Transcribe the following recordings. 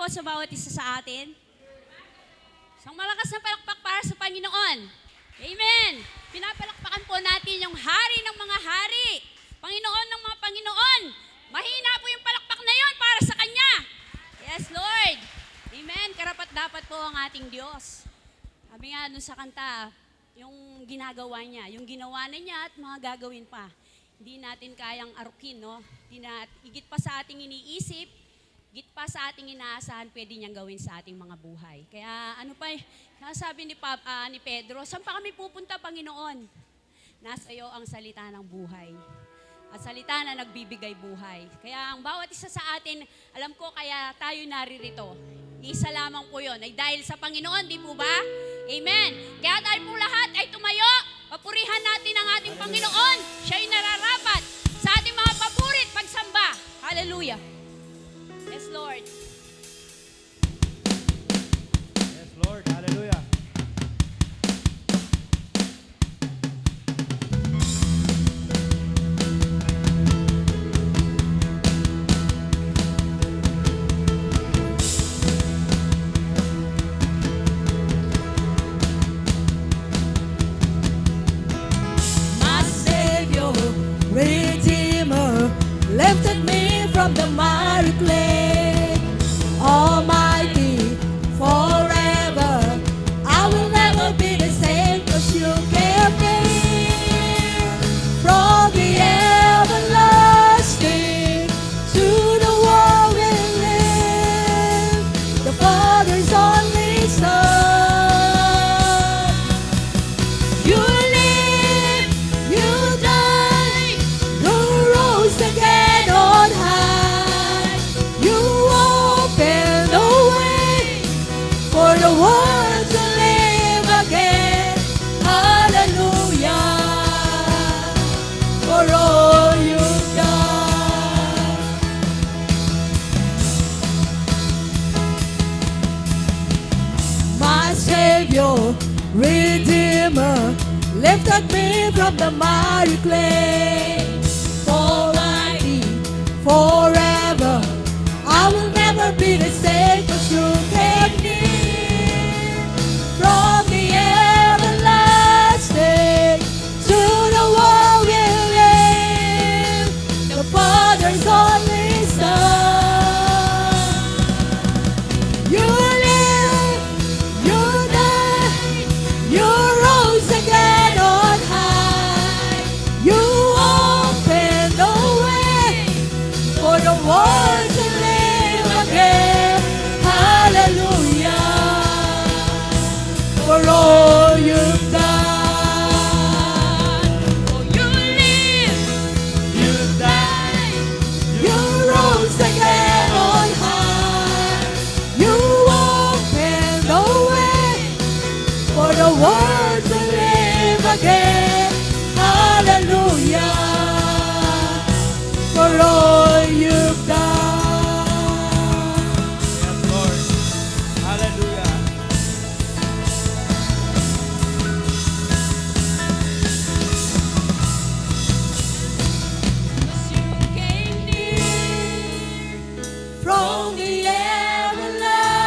sa bawat isa sa atin? Isang malakas na palakpak para sa Panginoon. Amen! Pinapalakpakan po natin yung hari ng mga hari. Panginoon ng mga Panginoon. Mahina po yung palakpak na yon para sa Kanya. Yes, Lord. Amen. Karapat dapat po ang ating Diyos. Sabi nga dun sa kanta, yung ginagawa niya, yung ginawa na niya at mga gagawin pa. Hindi natin kayang arukin, no? Higit pa sa ating iniisip, higit pa sa ating inaasahan, pwede niyang gawin sa ating mga buhay. Kaya ano pa, sabi ni Pedro, saan pa kami pupunta, Panginoon? Nasa iyo ang salita ng buhay. At salita na nagbibigay buhay. Kaya ang bawat isa sa atin, alam ko kaya tayo naririto. Isa lamang po yun, ay dahil sa Panginoon, di po ba? Amen. Kaya tayo po lahat ay tumayo, papurihan natin ang ating Panginoon. Siya'y nararapat sa ating mga papurit pagsamba. Hallelujah. Yes, Lord. Yes, Lord. Hallelujah. Redeemer, lifted me from the miry clay. Almighty, forever, I will never be the same, 'cause you kept me from the everlasting to the world we live, the Father's only Son. You live, you die, you rose again on high. You open the way for the world to live again. Hallelujah, for all you've done. My Savior, Redeemer, lifted me from the miry clay. Almighty, forever, I will never be the same, 'cause you kept me from the everlasting to the world we live, the Father's only Son. You live, you die, you rose again on high. You open the way for the world to live again. Hallelujah, for all you've done. For you live, you die, you rose again on high. You open the way for the world to live again. Hallelujah, for all you've done. Yes, Lord. Hallelujah. From the everlasting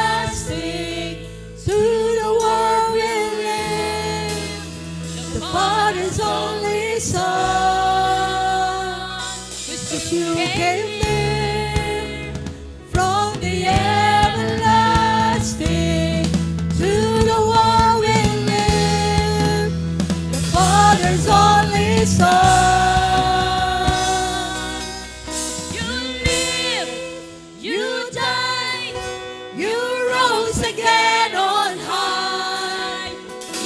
to the world we live, the Father's only Son. 'Cause you came near. From the everlasting to the world we live, the Father's only Son. You live, you died, you rose again on high.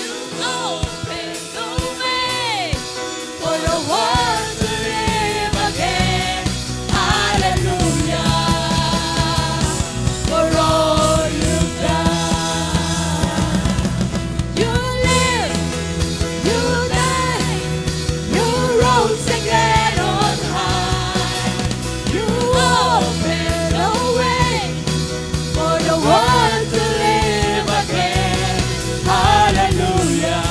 You opened the way for the world to live again. Hallelujah, for all you've done. You live, you died, you rose again on high. You opened the way for the world to live again. Hallelujah,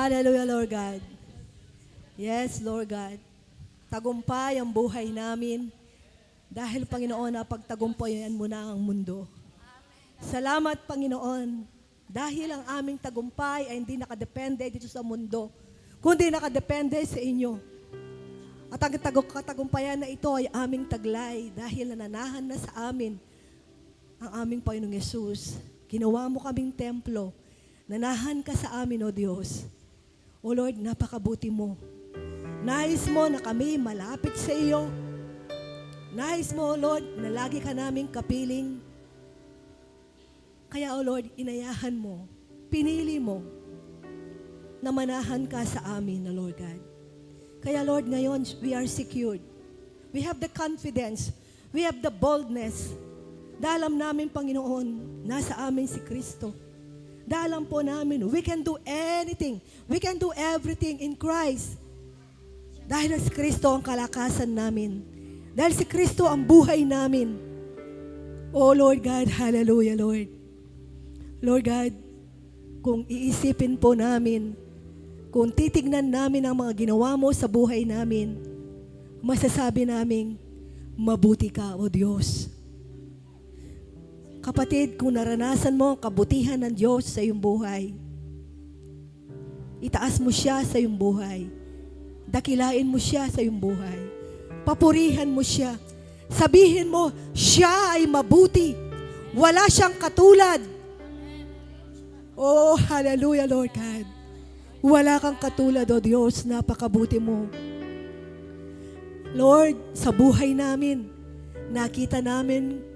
Hallelujah, Lord God. Yes, Lord God. Tagumpay ang buhay namin. Dahil, Panginoon, napagtagumpayan mo na ang mundo. Salamat, Panginoon. Dahil ang aming tagumpay ay hindi nakadepende dito sa mundo, kundi nakadepende sa inyo. At ang katagumpayan na ito ay aming taglay dahil nananahan na sa amin ang aming Panginoong Yesus. Ginawa mo kaming templo. Nanahan ka sa amin, O Diyos. O Lord, napakabuti mo. Nais mo na kami malapit sa iyo. Nais mo, O Lord, na lagi ka naming kapiling. Kaya, O Lord, inayahan mo, pinili mo, na manahan ka sa amin, O Lord God. Kaya, Lord, ngayon, we are secured. We have the confidence. We have the boldness. Dahil alam namin, Panginoon, nasa amin si Kristo. Dahil alam po namin, we can do anything. We can do everything in Christ. Dahil si Kristo ang kalakasan namin. Dahil si Kristo ang buhay namin. Oh Lord God, hallelujah Lord. Lord God, kung iisipin po namin, kung titignan namin ang mga ginawa mo sa buhay namin, masasabi namin, mabuti ka, O Diyos. Kapatid, kung naranasan mo ang kabutihan ng Diyos sa iyong buhay, itaas mo siya sa iyong buhay. Dakilain mo siya sa iyong buhay. Papurihan mo siya. Sabihin mo, siya ay mabuti. Wala siyang katulad. Oh, hallelujah, Lord God. Wala kang katulad, O Diyos, napakabuti mo. Lord, sa buhay namin, nakita namin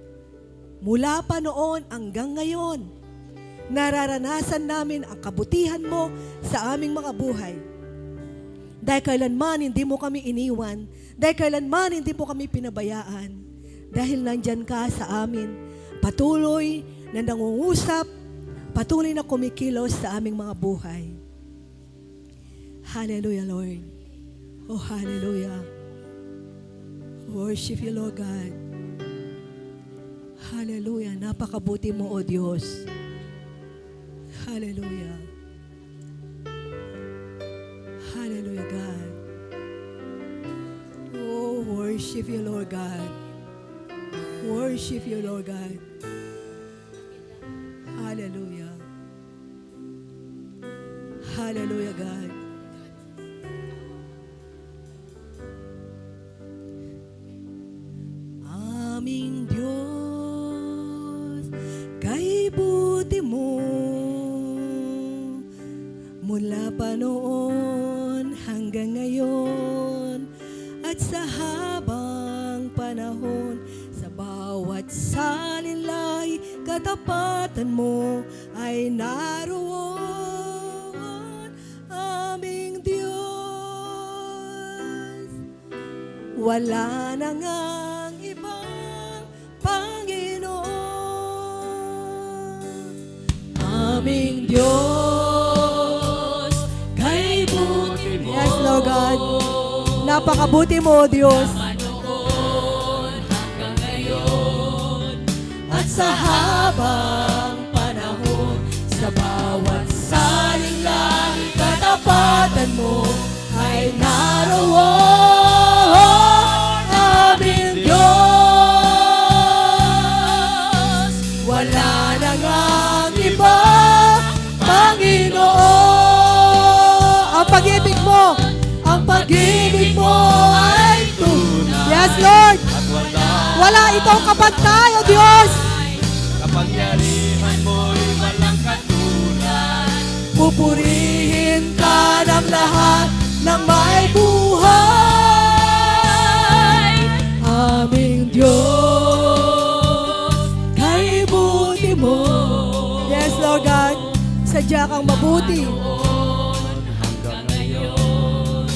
mula pa noon hanggang ngayon, nararanasan namin ang kabutihan mo sa aming mga buhay. Dahil kailanman hindi mo kami iniwan, dahil kailanman hindi mo kami pinabayaan, dahil nandyan ka sa amin, patuloy na nangungusap, patuloy na kumikilos sa aming mga buhay. Hallelujah, Lord. Oh, hallelujah. Worship you, Lord God. Hallelujah. Napakabuti mo, O Diyos. Hallelujah. Hallelujah, God. Oh, worship you, Lord God. Worship you, Lord God. Hallelujah. Hallelujah, God. Aming Diyos, kay buti mo, mula pa noon hanggang ngayon, at sa habang panahon, sa bawat salinlay, katapatan mo ay naroon. Aming Diyos, wala na ngang ibang Panginoon. Aming Diyos, kay buti mo. Yes, Lord God. Napakabuti mo, O Diyos. Hanggang ngayon, At sa habang panahon, sa bawat saling-laing katapatan mo ay naroon. Aming Diyos, wala na ngang iba, Panginoon. Ang pag-ibig mo, ang pag-ibig mo ay tunay. Yes, Lord. At Wala itong kapantay, O Diyos. kapangyarihan mo'y walang katulad. Pupurihin ka ng lahat ng may buhay. Aming Diyos, kay buti mo. Yes, Lord God, sadya kang mabuti. Hanggang ngayon,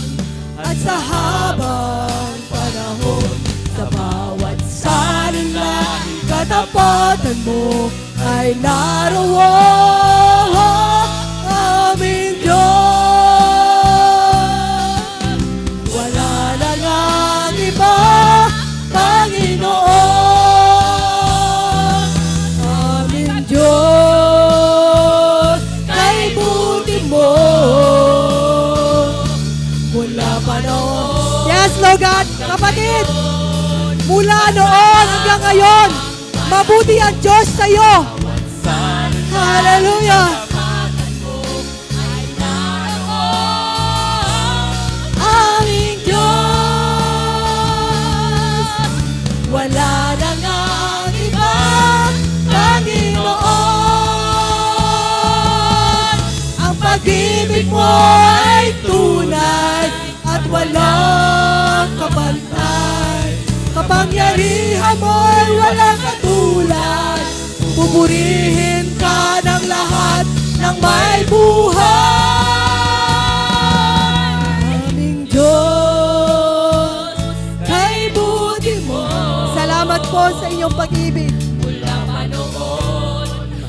At sa habang panahon, sa bawat saling-laing katapatan mo ay naroon. Aming Diyos, wala na ngang iba, Panginoon. Aming Diyos, kay buti mo. noon hanggang ngayon. Mabuti ang Diyos sa iyo. Hallelujah. Aming Diyos, wala na ngang iba, Panginoon. Ang pag-ibig mo ay tunay at walang kapantay. Kapangyarihan mo'y walang katulad. Pupurihin ka ng lahat ng may buhay. Aming Diyos, kay buti mo. Salamat po sa inyong pag-ibig.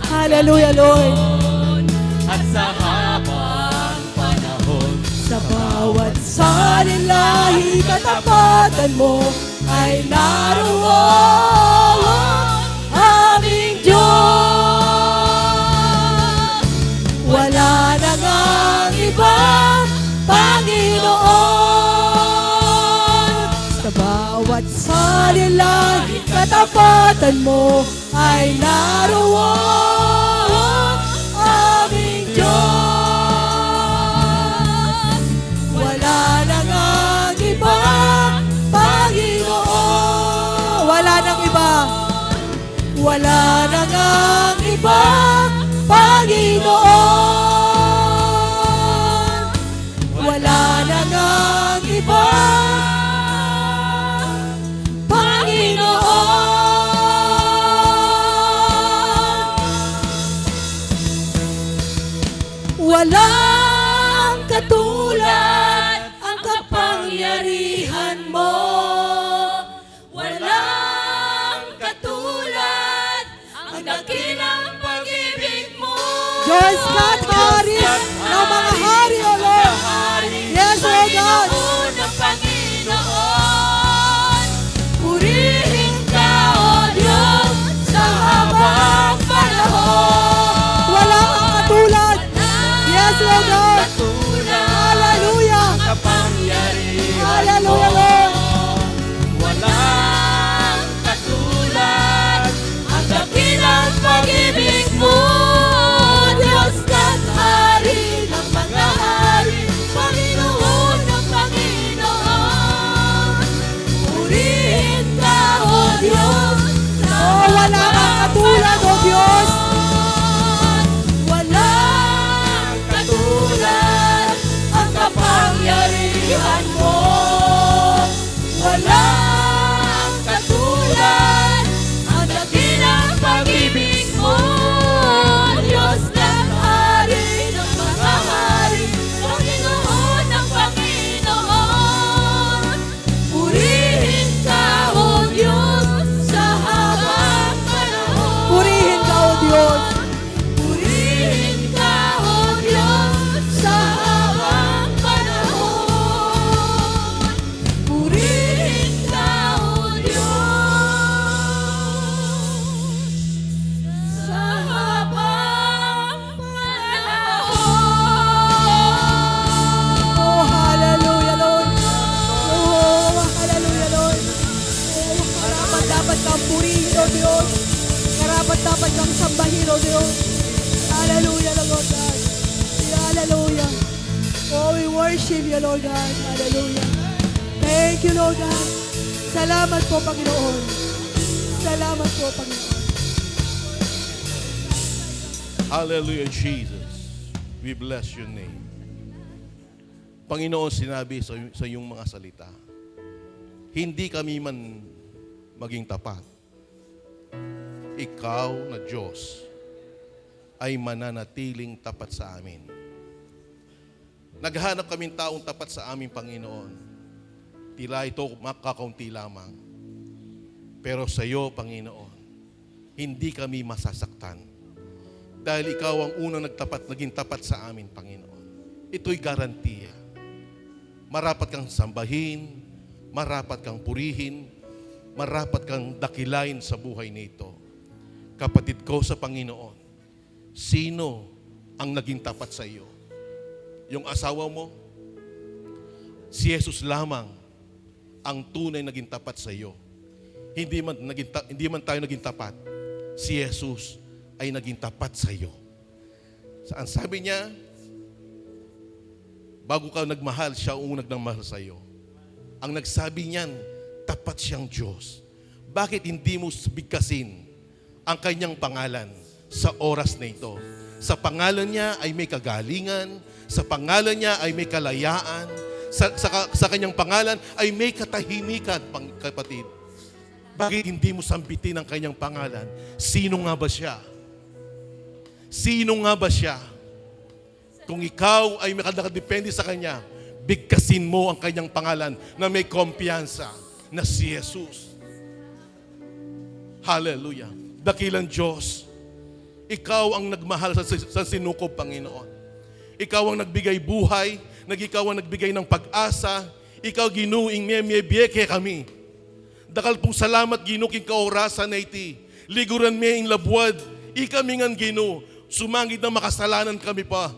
Hallelujah, Lord. At sa habang panahon, Sa bawat salilahi katapatan mo ay naroon. Aming Diyos, wala na ngang iba, Panginoon. Sa bawat salilahi katapatan mo ay naroon. Aming Diyos, wala na ngang iba, Panginoon. Wala nang iba. Wala na ngang iba, Panginoon. Wala na ngang iba, Panginoon. Walang katulad ang kapangyarihan mo. Walang katulad ang dakilang pag-ibig mo. Diyos God, Hari ng mga hari, O Lord. Yes, O God. Ng Panginoon, purihin ka, O Diyos, sa habang panahon. Wala kang katulad. Yes, O God. Hallelujah. kapangyarihan Hallelujah, Lord. walang katulad. Ang dakilang pag-ibig mo, Diyos ka't hari ng mga hari, Panginoon ng Panginoon. Purihin ka, O Diyos, sa Oh, wala kang katulad, O Diyos. walang katulad ang kapangyarihan mo. Walang katulad ang dakilang pag-ibig mo, Diyos ng hari ng mga hari, Panginoon ng Panginoon. Purihin ka, O Diyos, sa habang panahon. Purihin ka, O Diyos. Purihin ka, O Diyos, sa habang panahon. Purihin ka, O Diyos, sa habang panahon. Oh, hallelujah, Lord. Oh, hallelujah, Lord. Oh, karapat dapat kang purihin, O Diyos. Karapat dapat kang sambahin, O Diyos. Hallelujah, Lord God. Hallelujah. Oh, we worship you, Lord God. Hallelujah. Thank you, Lord God. Salamat po, Panginoon. Salamat po, Panginoon. Hallelujah, Jesus. We bless your name. Panginoon, sinabi sa iyong mga salita, hindi kami man maging tapat. Ikaw na Diyos ay mananatiling tapat sa amin. Naghanap kaming taong tapat sa aming Panginoon. Tila ito makakaunti lamang. Pero sa iyo, Panginoon, hindi kami masasaktan. Dahil ikaw ang unang naging tapat sa amin, Panginoon. Ito'y garantiya. Marapat kang sambahin, marapat kang purihin, marapat kang dakilain sa buhay nito. Kapatid ko sa Panginoon, sino ang naging tapat sa iyo? Yung asawa mo? Si Jesus lamang ang tunay naging tapat sa iyo. hindi man tayo naging tapat, si Jesus ay naging tapat sa iyo. Saan sabi niya, bago ka nagmahal, siya ang unang nagmahal sa iyo. Ang nagsabi niyan, tapat siyang Diyos. Bakit hindi mo bigkasin ang kanyang pangalan sa oras na ito? Sa pangalan niya ay may kagalingan, sa pangalan niya ay may kalayaan, sa kanyang pangalan ay may katahimikan, kapatid. Bakit hindi mo sambitin ang kanyang pangalan? Sino nga ba siya? Sino nga ba siya? Kung ikaw ay nakadepende sa kanya, bigkasin mo ang kanyang pangalan na may kumpiyansa na si Jesus. Hallelujah. Dakilang Diyos, ikaw ang nagmahal sa sinukob, Panginoon. Ikaw ang nagbigay buhay, ikaw ang nagbigay ng pag-asa, ikaw ginuing miyebiyeke kami. Dakal pong salamat ginuking kaorasan na iti, liguran mi in labwad, ikami ngan ginu, sumangit na makasalanan kami pa.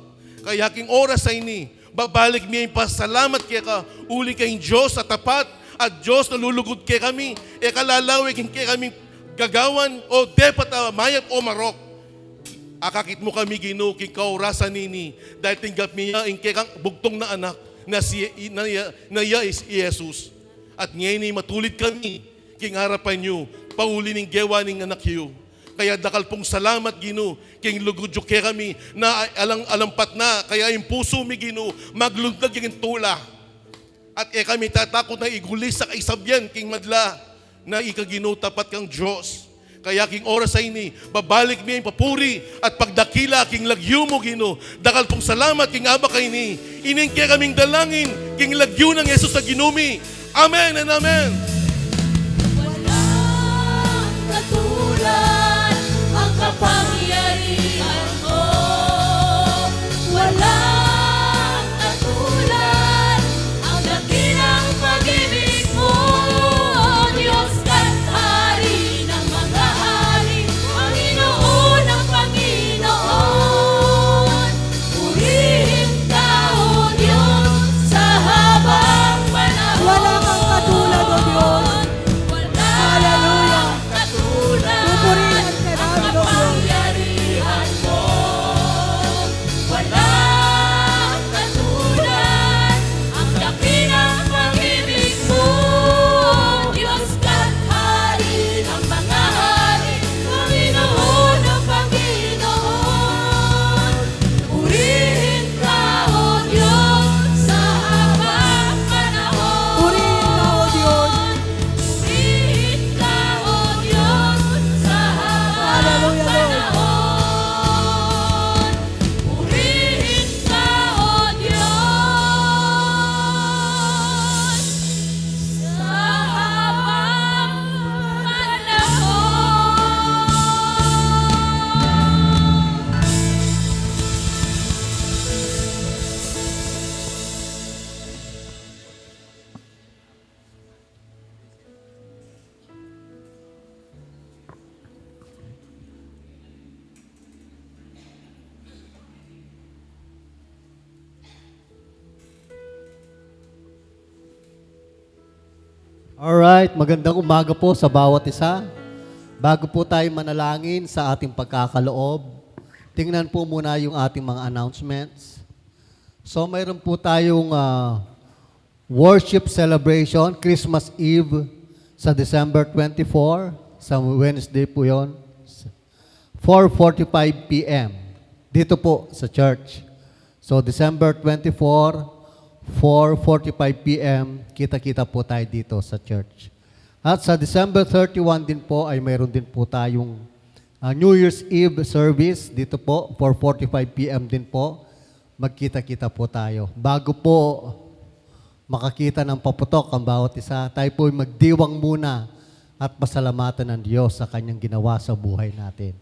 Kaya king oras sa ini, babalik mi yung pasalamat kaya ka, uli kayong Diyos sa tapat, at Diyos na lulugod kaya kami, kalalawig kaya kami gagawan, o depat mayat o marok. Akakit mo kami ginu, king kaorasan nini, dahil tinggap niya yung kaya kang bugtong na anak, na iya is Jesus. At ngayon ay matulid kami, king harapan nyo, pauli ning gewa ning anak yu. Kaya dakal pong salamat ginu, king lugudyo kaya kami, na alampat na, kaya yung puso mi ginu, maglugdag yung tula. At kami tatakot na igulis sa kaisabyan, king madla, na ikaginu tapat kang Diyos. Kaya king oras sa ini, babalik mi yung papuri at pagdakila king lagyo mo gino. Dakal pong salamat king aba kay ni. Ining kaya kaming dalangin king lagyo ng Yesus sa ginumi. Amen and amen. Walang katulad ang kapangyarihan mo. Walang katulad ang dakilang pag-ibig mo. Diyos ka't hari ng mga hari, Panginoon ng Panginoon. Purihin ka, O Diyos, sa habang panahon. Wala kang katulad, O Diyos. Hallelujah. Katulad Pupurihan ka ang namin, O Diyos. kapangyarihan mo. Walang katulad ang dakilang pag-ibig mo. Diyos ka't hari ng mga hari, Panginoon ng Panginoon. Purihin ka, O Diyos, sa habang panahon. Purihin ka, O Diyos. Purihin ka, O Diyos, sa habang Hallelujah, Lord. panahon. Purihin ka, O Diyos, sa habang panahon. Alright, magandang umaga po sa bawat isa. Bago po tayo manalangin sa ating pagkakaloob, tingnan po muna yung ating mga announcements. So mayroon po tayong worship celebration, Christmas Eve sa December 24, sa Wednesday po yon, 4:45 p.m. dito po sa church. So December 24, 4:45 p.m., kita-kita po tayo dito sa church. At sa December 31 din po ay mayroon din po tayong New Year's Eve service dito po, 4:45 p.m. din po. Magkita-kita po tayo. Bago po makakita ng paputok ang bawat isa, tayo po ay magdiwang muna at pasalamatan ng Diyos sa kanyang ginawa sa buhay natin.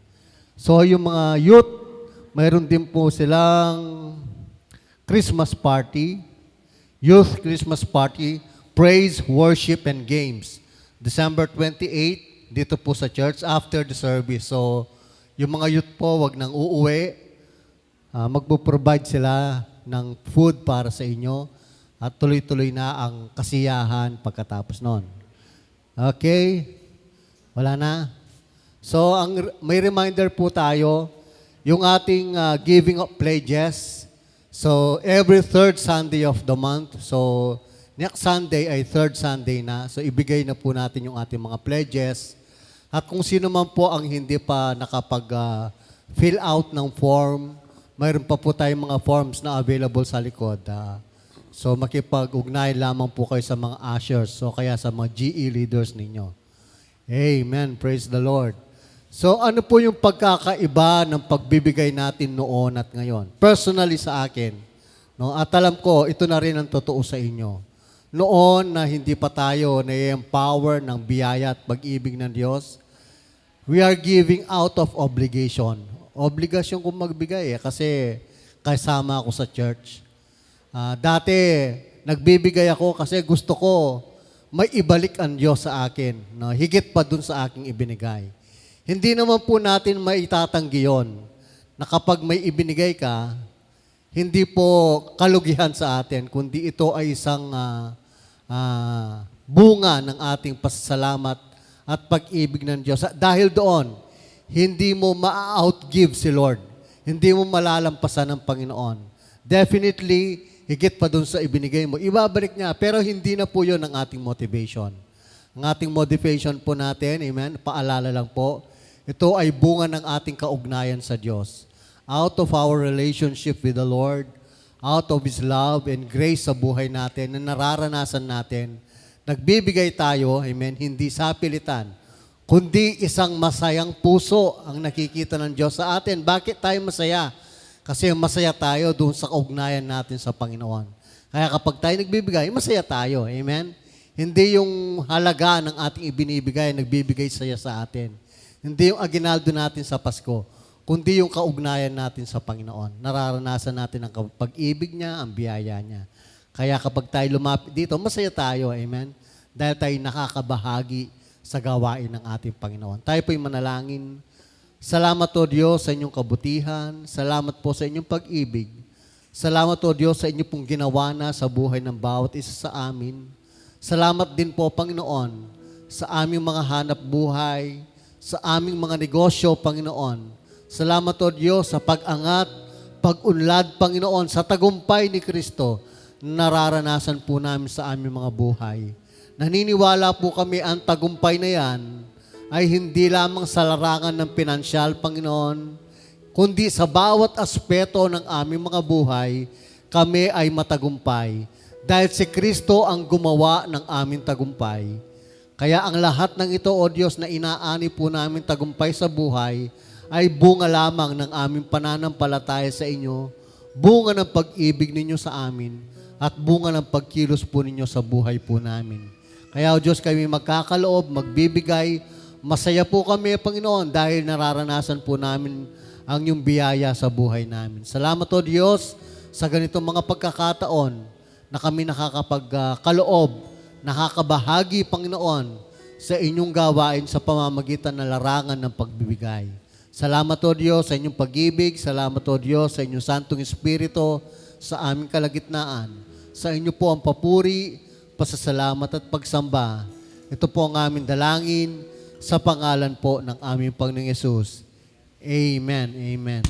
So yung mga youth, mayroon din po silang Christmas party, Youth Christmas Party, Praise, Worship, and Games. December 28, dito po sa church, after the service. So, yung mga youth po, wag nang uuwi. Magpo-provide sila ng food para sa inyo at tuloy-tuloy na ang kasiyahan pagkatapos nun. Okay? Wala na? So, may reminder po tayo, yung ating giving of pledges. So, every third Sunday of the month. So, next Sunday ay third Sunday na. So, ibigay na po natin yung ating mga pledges. At kung sino man po ang hindi pa nakapag-fill out ng form, mayroon pa po tayong mga forms na available sa likod. So, makipag-ugnay lamang po kayo sa mga ushers. So, kaya sa mga GE leaders ninyo. Amen. Praise the Lord. So, ano po yung pagkakaiba ng pagbibigay natin noon at ngayon? Personally sa akin, no? At alam ko, ito na rin ang totoo sa inyo. Noon na hindi pa tayo na-empower ng biyaya at pag-ibig ng Diyos, we are giving out of obligation. Obligasyon kong magbigay kasi kasama ako sa church. Dati, nagbibigay ako kasi gusto ko may ibalik ang Diyos sa akin. No? Higit pa dun sa aking ibinigay. Hindi naman po natin maitatanggi yun na kapag may ibinigay ka, hindi po kalugihan sa atin, kundi ito ay isang bunga ng ating pasasalamat at pag-ibig ng Diyos. Dahil doon, hindi mo ma-outgive si Lord. Hindi mo malalampasan ng Panginoon. Definitely, higit pa doon sa ibinigay mo. Ibabalik niya, pero hindi na po yun ang ating motivation. Ang ating motivation po natin, amen, paalala lang po, ito ay bunga ng ating kaugnayan sa Diyos. Out of our relationship with the Lord, out of His love and grace sa buhay natin na nararanasan natin, nagbibigay tayo, amen, hindi sa pilitan, kundi isang masayang puso ang nakikita ng Diyos sa atin. Bakit tayo masaya? Kasi masaya tayo doon sa kaugnayan natin sa Panginoon. Kaya kapag tayo nagbibigay, masaya tayo, amen? Hindi yung halaga ng ating ibinibigay, nagbibigay saya sa atin. Hindi yung aginaldo natin sa Pasko, kundi yung kaugnayan natin sa Panginoon. Nararanasan natin ang pag-ibig niya, ang biyaya niya. Kaya kapag tayo lumapit dito, masaya tayo, amen? Dahil tayo nakakabahagi sa gawain ng ating Panginoon. Tayo po'y manalangin. Salamat o Diyos sa inyong kabutihan. Salamat po sa inyong pag-ibig. Salamat o Diyos sa inyong pong ginawa na sa buhay ng bawat isa sa amin. Salamat din po, Panginoon, sa aming mga hanap buhay, sa aming mga negosyo, Panginoon. Salamat o Diyos sa pag-angat, pag-unlad, Panginoon, sa tagumpay ni Kristo nararanasan po namin sa aming mga buhay. Naniniwala po kami ang tagumpay na yan ay hindi lamang sa larangan ng pinansyal, Panginoon, kundi sa bawat aspeto ng aming mga buhay, kami ay matagumpay. Dahil si Kristo ang gumawa ng aming tagumpay. Kaya ang lahat ng ito, O Diyos, na inaani po namin tagumpay sa buhay, ay bunga lamang ng aming pananampalataya sa inyo, bunga ng pag-ibig ninyo sa amin, at bunga ng pagkilos po ninyo sa buhay po namin. Kaya, O Diyos, kami magkakaloob, magbibigay, masaya po kami, Panginoon, dahil nararanasan po namin ang iyong biyaya sa buhay namin. Salamat, O Diyos, sa ganitong mga pagkakataon na kami nakakapagkaloob, nakakabahagi, Panginoon, sa inyong gawain sa pamamagitan ng larangan ng pagbibigay. Salamat, O Diyos, sa inyong pag-ibig. Salamat, O Diyos, sa inyong Santong Espiritu sa aming kalagitnaan. Sa inyo po ang papuri, pasasalamat at pagsamba. Ito po ang aming dalangin sa pangalan po ng aming Panginoong Yesus. Amen. Amen.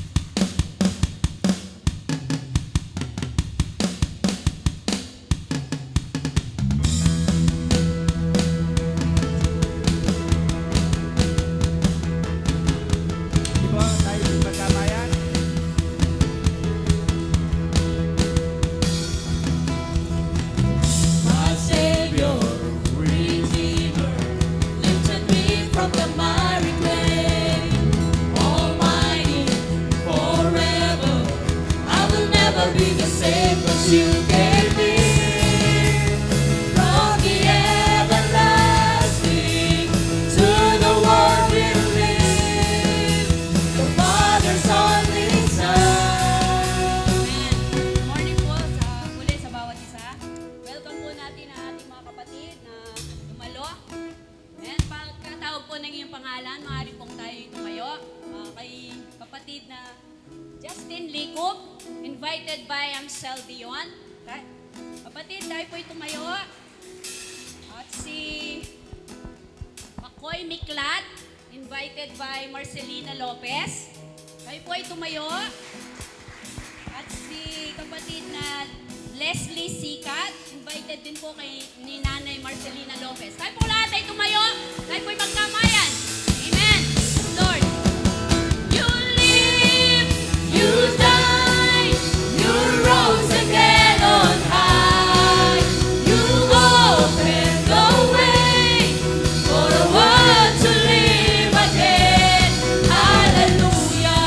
My Savior, Redeemer, lifted me from the miry clay. Almighty, forever, I will never be the same 'cause you gave me from the everlasting to the world we live, the Father's only Son. Good morning po sa muli sa bawat isa. Welcome po natin ang ating mga kapatid na dumalo. And pagkatawag po ng iyong pangalan, maaari pong tayo tumayo. Kay kapatid na Justin Licup, invited by Amsel Dion. Okay? Kapatid, tayo po'y tumayo. At si Koy Miklat, invited by Marcelina Lopez. Kayo po ay tumayo. At si kapatid na Leslie Sikat, invited din po ni Nanay Marcelina Lopez. Tayo po lahat ay tumayo. Tayo po ay magkamayan. Amen. Lord, you live, You died, you rose again on high. You opened the way for the world to live again. Hallelujah,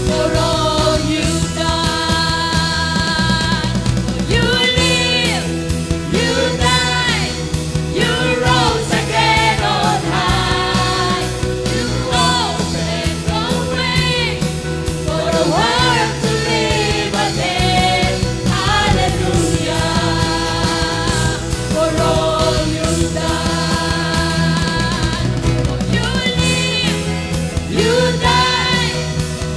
for all you've done. You live, you died, you rose again on high. You opened the way for the world to live again. Hallelujah, for all you've done. For you live, you died,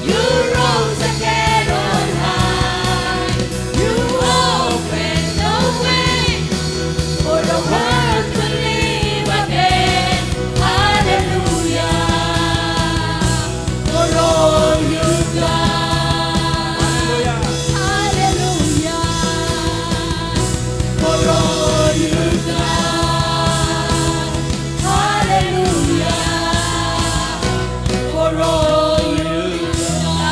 you rose again on high. You opened the way for the world to live again. Hallelujah, for all you've done. Hallelujah, for all you've done. Hallelujah, for all you've done.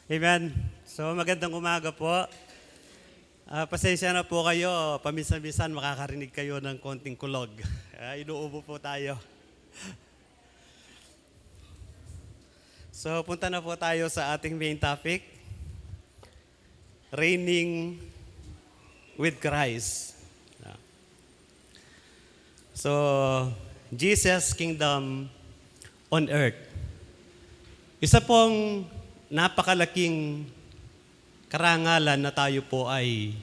Amen. So magandang umaga po. Pasensya na po kayo, paminsan-minsan makakarinig kayo ng konting kulog. Inuubo po tayo. So punta na po tayo sa ating main topic. Reigning with Christ. So, Jesus' kingdom on earth. Isa pong napakalaking karangalan na tayo po ay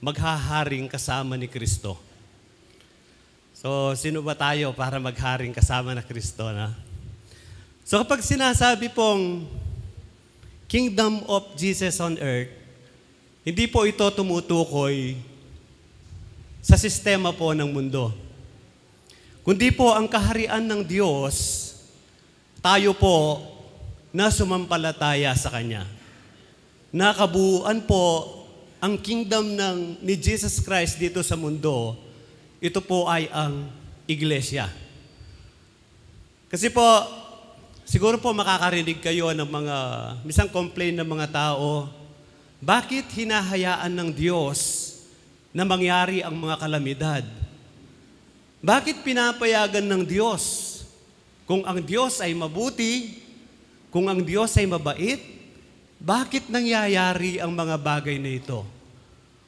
maghaharing kasama ni Kristo. So, sino ba tayo para magharing kasama na Kristo, na? So, kapag sinasabi pong Kingdom of Jesus on earth, hindi po ito tumutukoy sa sistema po ng mundo. Kundi po ang kaharian ng Diyos, tayo po na sumampalataya sa Kanya. Nakabuuan po ang kingdom ni Jesus Christ dito sa mundo, ito po ay ang iglesia. Kasi po, siguro po makakarinig kayo ng mga, misang complain ng mga tao, bakit hinahayaan ng Diyos na mangyari ang mga kalamidad? Bakit pinapayagan ng Diyos? Kung ang Diyos ay mabuti, kung ang Diyos ay mabait, bakit nangyayari ang mga bagay na ito?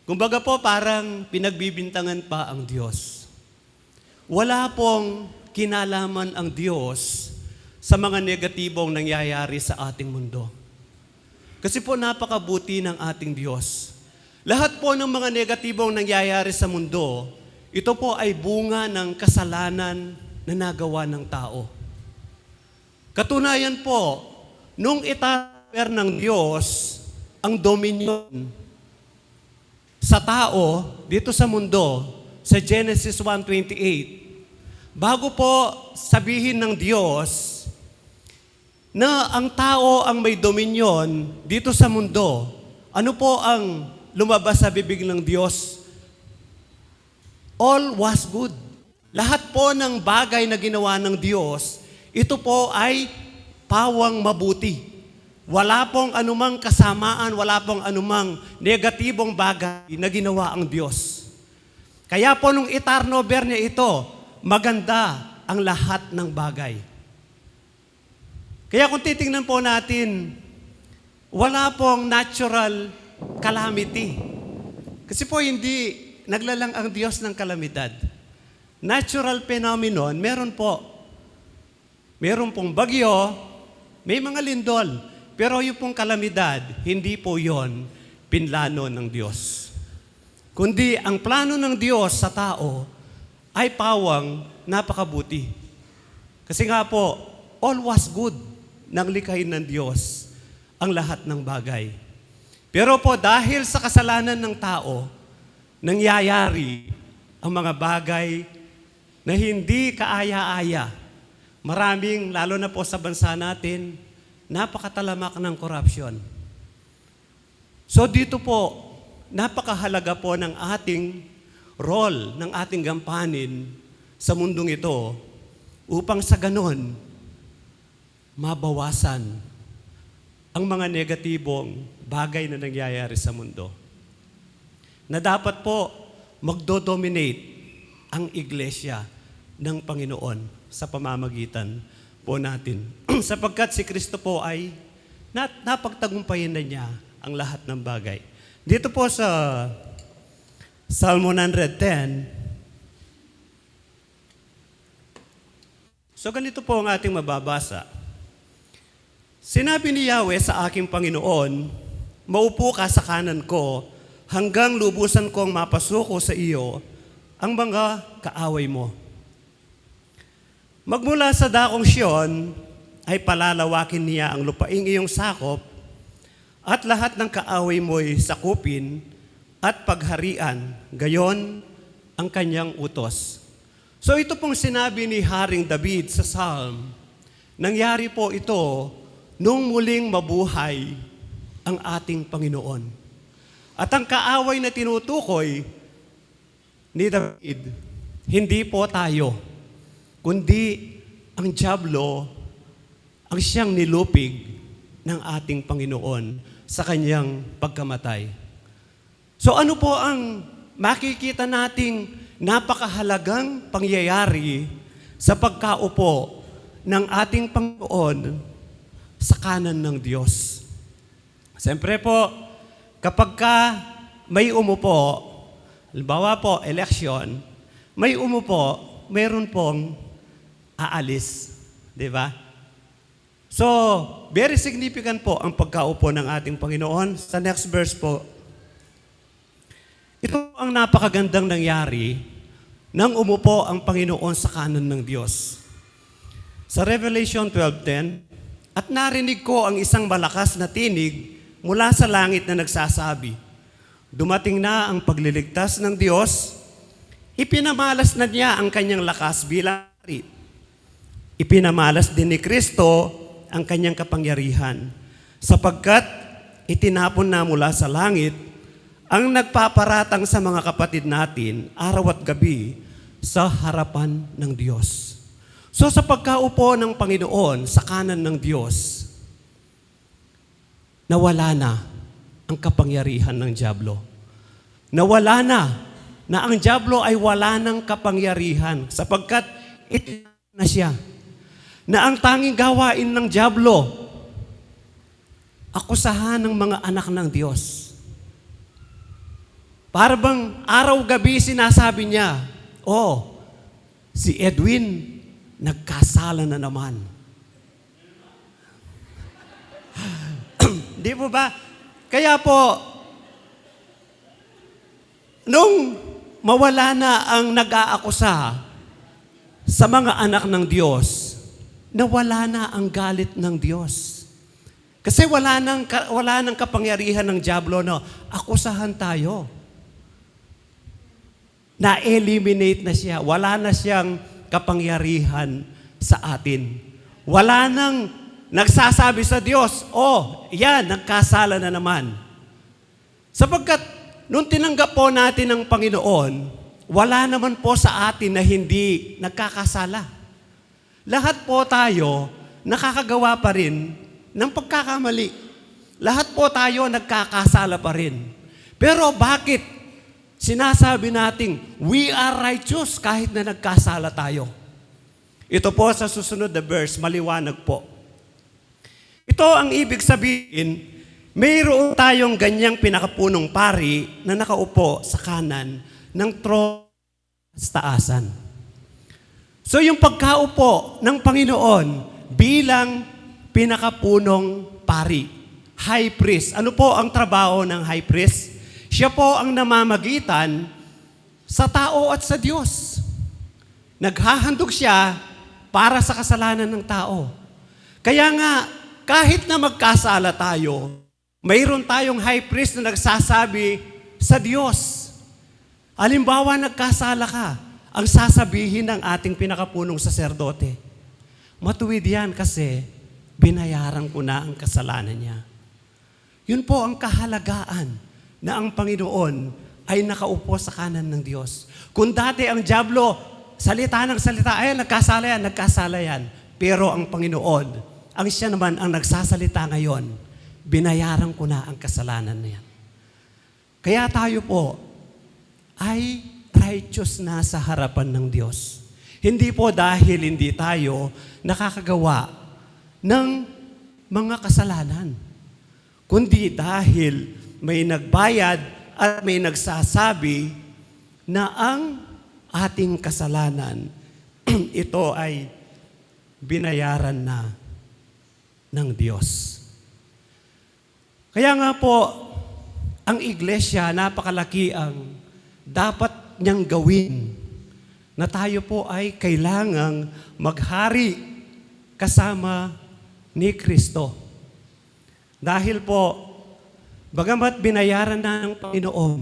Kumbaga po parang pinagbibintangan pa ang Diyos. Wala pong kinalaman ang Diyos sa mga negatibong nangyayari sa ating mundo. Kasi po napakabuti ng ating Diyos. Lahat po ng mga negatibong nangyayari sa mundo, ito po ay bunga ng kasalanan na nagawa ng tao. Katunayan po, nung itaper ng Diyos ang dominion sa tao dito sa mundo, sa Genesis 1:28, bago po sabihin ng Diyos na ang tao ang may dominion dito sa mundo, ano po ang lumabas sa bibig ng Diyos? All was good. Lahat po ng bagay na ginawa ng Diyos, ito po ay pawang mabuti. Wala pong anumang kasamaan, wala pong anumang negatibong bagay na ginawa ang Diyos. Kaya po nung itarnover niya ito, maganda ang lahat ng bagay. Kaya kung titingnan po natin, wala pong natural calamity. Kasi po hindi naglalang ang Diyos ng kalamidad. Natural phenomenon, meron po. Meron pong bagyo, may mga lindol. Pero yung pong kalamidad, hindi po yon pinlano ng Diyos. Kundi ang plano ng Diyos sa tao ay pawang napakabuti. Kasi nga po, all was good nang likhain ng Diyos ang lahat ng bagay. Pero po dahil sa kasalanan ng tao, nangyayari ang mga bagay na hindi kaaya-aya. Maraming, lalo na po sa bansa natin, napakatalamak ng korupsyon. So dito po, napakahalaga po ng ating role, ng ating gampanin sa mundong ito upang sa ganon, mabawasan ang mga negatibong bagay na nangyayari sa mundo. Na dapat po magdodominate ang iglesia ng Panginoon sa pamamagitan po natin. Sapagkat si Kristo po ay napagtagumpayan na niya ang lahat ng bagay. Dito po sa Psalm 110, so ganito po ang ating mababasa. Sinabi ni Yahweh sa aking Panginoon, maupo ka sa kanan ko hanggang lubusan kong mapasuko sa iyo ang mga kaaway mo. Magmula sa dakong Siyon ay palalawakin niya ang lupaing iyong sakop at lahat ng kaaway mo'y sakupin at pagharian, gayon ang kanyang utos. So ito pong sinabi ni Haring David sa Psalm, nangyari po ito nung muling mabuhay ang ating Panginoon. At ang kaaway na tinutukoy ni David, hindi po tayo, kundi ang dyablo ang siyang nilupig ng ating Panginoon sa kanyang pagkamatay. So ano po ang makikita nating napakahalagang pangyayari sa pagkaupo ng ating Panginoon sa kanan ng Diyos? Siyempre po, kapag ka may umupo, halimbawa po, election, may umupo, mayroon pong aalis. Di ba? So, very significant po ang pagkaupo ng ating Panginoon. Sa next verse po, ito ang napakagandang nangyari nang umupo ang Panginoon sa kanan ng Diyos. Sa Revelation 12:10, at narinig ko ang isang malakas na tinig mula sa langit na nagsasabi, dumating na ang pagliligtas ng Diyos, ipinamalas na niya ang kanyang lakas bilang hari. Ipinamalas din ni Kristo ang kanyang kapangyarihan, sapagkat itinapon na mula sa langit ang nagpaparatang sa mga kapatid natin araw at gabi sa harapan ng Diyos. So sa pagkaupo ng Panginoon sa kanan ng Diyos, nawala na ang kapangyarihan ng dyablo. Nawala na ang dyablo ay wala ng kapangyarihan sapagkat itinapon na siya. Na ang tanging gawain ng dyablo, akusahan ng mga anak ng Diyos. Para bang araw-gabi sinasabi niya, oh, si Edwin, nagkasala na naman. Di po ba? Kaya po, nung mawala na ang nag-aakusa sa mga anak ng Diyos, nawala na ang galit ng Diyos. Kasi wala nang kapangyarihan ng dyablo na akusahan tayo. Na-eliminate na siya. Wala na siyang kapangyarihan sa atin. Wala nang nagsasabi sa Diyos, oh, yan, nagkasala na naman. Sapagkat nung tinanggap po natin ng Panginoon, wala naman po sa atin na hindi nagkakasala. Lahat po tayo nakakagawa pa rin ng pagkakamali. Lahat po tayo nagkakasala pa rin. Pero bakit sinasabi nating we are righteous kahit na nagkasala tayo? Ito po sa susunod na verse, maliwanag po. Ito ang ibig sabihin, mayroon tayong ganyang pinakapunong pari na nakaupo sa kanan ng trono sa taasan. So yung pagkaupo ng Panginoon bilang pinakapunong pari, high priest. Ano po ang trabaho ng high priest? Siya po ang namamagitan sa tao at sa Diyos. Naghahandog siya para sa kasalanan ng tao. Kaya nga, kahit na magkasala tayo, mayroon tayong high priest na nagsasabi sa Diyos. Halimbawa, nagkasala ka, ang sasabihin ng ating pinakapunong saserdote, matuwid yan kasi binayaran ko na ang kasalanan niya. Yun po ang kahalagaan na ang Panginoon ay nakaupo sa kanan ng Diyos. Kung dati ang dyablo, salita ng salita, ay nagkasala yan. Pero ang Panginoon, ang siya naman ang nagsasalita ngayon, binayaran ko na ang kasalanan na yan. Kaya tayo po ay righteous na sa harapan ng Diyos. Hindi po dahil hindi tayo nakakagawa ng mga kasalanan, kundi dahil may nagbayad at may nagsasabi na ang ating kasalanan, ito ay binayaran na ng Diyos. Kaya nga po, ang iglesia, napakalaki ang dapat niyang gawin na tayo po ay kailangang maghari kasama ni Kristo. Dahil po, bagamat binayaran na ng Panginoon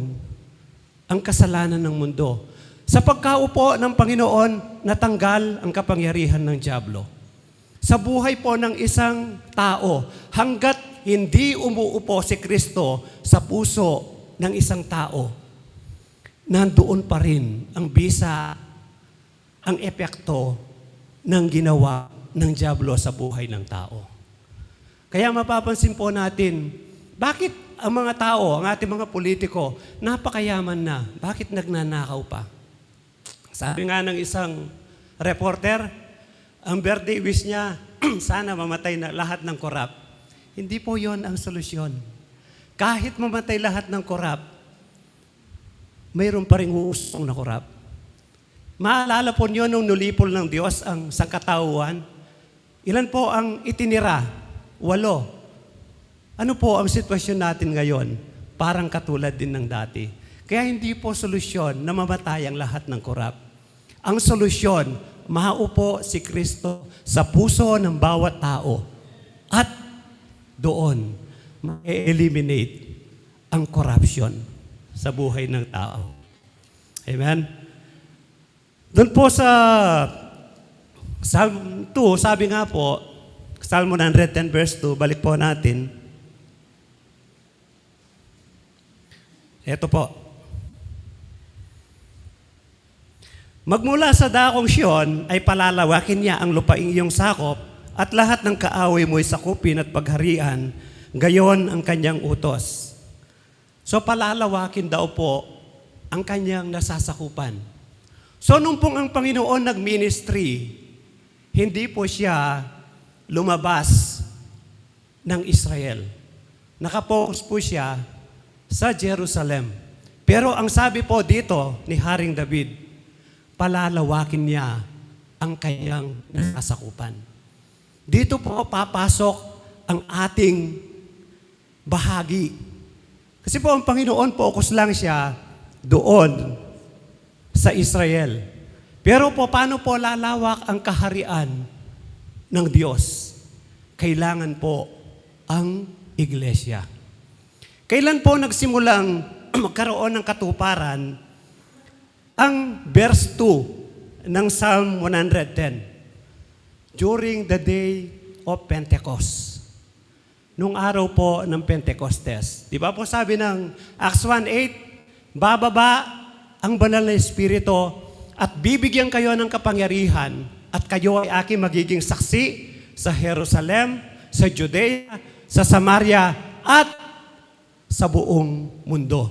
ang kasalanan ng mundo, sa pagkaupo ng Panginoon, natanggal ang kapangyarihan ng dyablo. Sa buhay po ng isang tao, hanggat hindi umuupo si Kristo sa puso ng isang tao, nandoon pa rin ang bisa, ang epekto ng ginawa ng dyablo sa buhay ng tao. Kaya mapapansin po natin, bakit ang mga tao, ang ating mga politiko, napakayaman na, bakit nagnanakaw pa? Sabi nga ng isang reporter, ang birthday wish niya, sana mamatay na lahat ng korap. Hindi po yon ang solusyon. Kahit mamatay lahat ng korap, mayroon pa rin usong na korap. Maalala po niyo nung nulipol ng Diyos ang sangkatauhan, ilan po ang itinira? 8. Ano po ang sitwasyon natin ngayon? Parang katulad din ng dati. Kaya hindi po solusyon na mamatay ang lahat ng korap. Ang solusyon, maupo si Kristo sa puso ng bawat tao at doon ma-eliminate ang corruption sa buhay ng tao. Amen? Doon po sa Psalm 2, sabi nga po, Psalm 110 verse 2, balik po natin. Ito po. Magmula sa dakong Siyon ay palalawakin niya ang lupaing iyong sakop at lahat ng kaaway mo'y sakupin at pagharian, gayon ang kanyang utos. So palalawakin daw po ang kanyang nasasakupan. So nung pong ang Panginoon nag-ministry, hindi po siya lumabas ng Israel. Nakapokus po siya sa Jerusalem. Pero ang sabi po dito ni Haring David, palalawakin niya ang kanyang nasasakupan. Dito po papasok ang ating bahagi. Kasi po ang Panginoon, focus lang siya doon sa Israel. Pero po, paano po lalawak ang kaharian ng Diyos? Kailangan po ang iglesia. Kailan po nagsimulang magkaroon ng katuparan ang verse 2 ng Psalm 110? During the day of Pentecost. Nung araw po ng Pentecostes. Di ba po sabi ng Acts 1:8, bababa ang banal na Espiritu at bibigyan kayo ng kapangyarihan at kayo ay aking magiging saksi sa Jerusalem, sa Judea, sa Samaria at sa buong mundo.